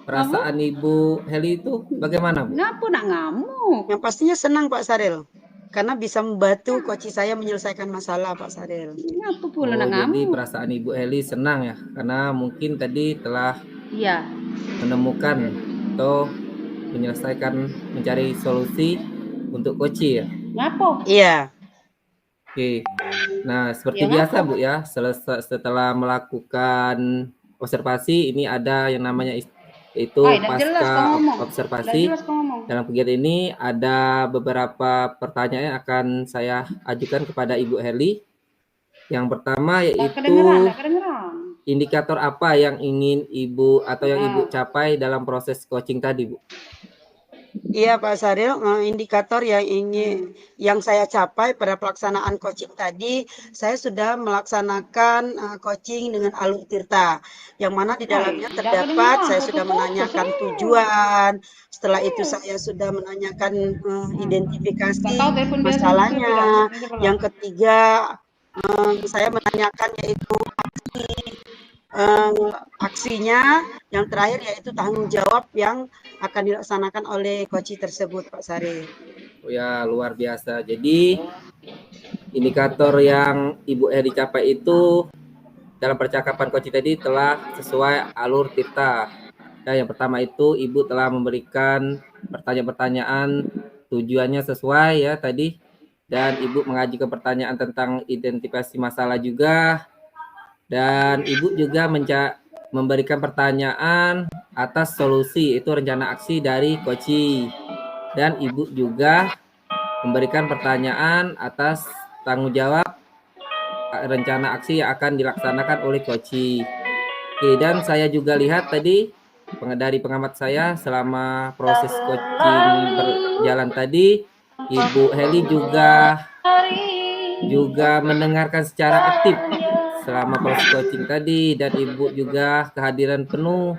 perasaan Ibu Heli itu bagaimana Bu? Nak ngamuk. Yang pastinya senang Pak Saril. Karena bisa membantu coach saya menyelesaikan masalah Pak Saril. Ngapa pula nak ngamuk? Jadi perasaan Ibu Heli senang ya, karena mungkin tadi telah menemukan atau mencari solusi untuk coach ya. Ngapa? Iya. Oke. Nah, seperti biasa Bu ya, setelah melakukan observasi ini ada yang namanya itu pasca observasi. Dalam kegiatan ini ada beberapa pertanyaan yang akan saya ajukan kepada Ibu Herli. Yang pertama Nggak yaitu kedengeran. indikator apa yang ingin Ibu atau yang Ibu capai dalam proses coaching tadi, Bu? Iya Pak Saril, indikator yang saya capai pada pelaksanaan coaching tadi, saya sudah melaksanakan coaching dengan alur tirta, yang mana di dalamnya terdapat saya sudah menanyakan tujuan, setelah itu saya sudah menanyakan identifikasi masalahnya, yang ketiga saya menanyakan yaitu aksinya, yang terakhir yaitu tanggung jawab yang akan dilaksanakan oleh coach tersebut, Pak Sari. Oh ya, luar biasa. Jadi indikator yang Ibu Heri capai itu dalam percakapan coach tadi telah sesuai alur tirta. Ya, yang pertama itu Ibu telah memberikan pertanyaan-pertanyaan tujuannya sesuai ya tadi, dan Ibu mengajukan pertanyaan tentang identifikasi masalah juga, dan Ibu juga memberikan pertanyaan atas solusi, itu rencana aksi dari coach, dan Ibu juga memberikan pertanyaan atas tanggung jawab rencana aksi yang akan dilaksanakan oleh coach. Oke, dan saya juga lihat tadi dari pengamat saya selama proses coaching berjalan tadi, Ibu Heli juga mendengarkan secara aktif selama proses coaching tadi, dan Ibu juga kehadiran penuh,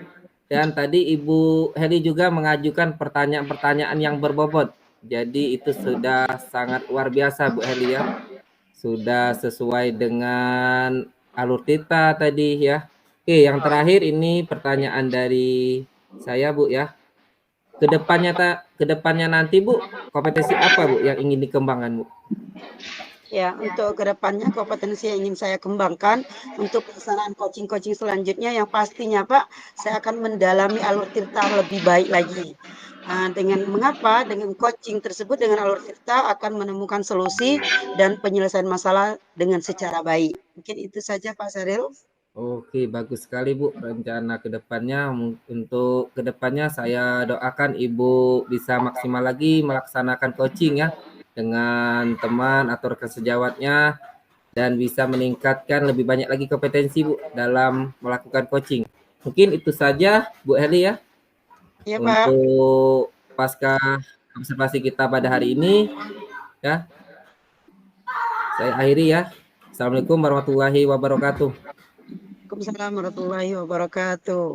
dan tadi Ibu Heli juga mengajukan pertanyaan-pertanyaan yang berbobot. Jadi itu sudah sangat luar biasa Bu Heli ya. Sudah sesuai dengan alur tirta tadi ya. Oke, yang terakhir ini pertanyaan dari saya Bu ya. Kedepannya nanti Bu, kompetensi apa Bu yang ingin dikembangkan Bu? Ya, untuk kedepannya kompetensi yang ingin saya kembangkan untuk pelaksanaan coaching-coaching selanjutnya yang pastinya Pak, saya akan mendalami alur tirta lebih baik lagi. Dengan coaching tersebut dengan alur tirta akan menemukan solusi dan penyelesaian masalah dengan secara baik. Mungkin itu saja Pak Saril. Oke, bagus sekali Bu rencana kedepannya. Untuk kedepannya saya doakan Ibu bisa maksimal lagi melaksanakan coaching ya dengan teman atau rekan sejawatnya, dan bisa meningkatkan lebih banyak lagi kompetensi Bu dalam melakukan coaching. Mungkin itu saja Bu Heli ya. Iya Pak. Untuk pasca observasi kita pada hari ini ya. Saya akhiri ya. Assalamualaikum warahmatullahi wabarakatuh. Waalaikumsalam warahmatullahi wabarakatuh.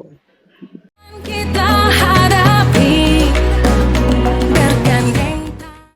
Kita hadapi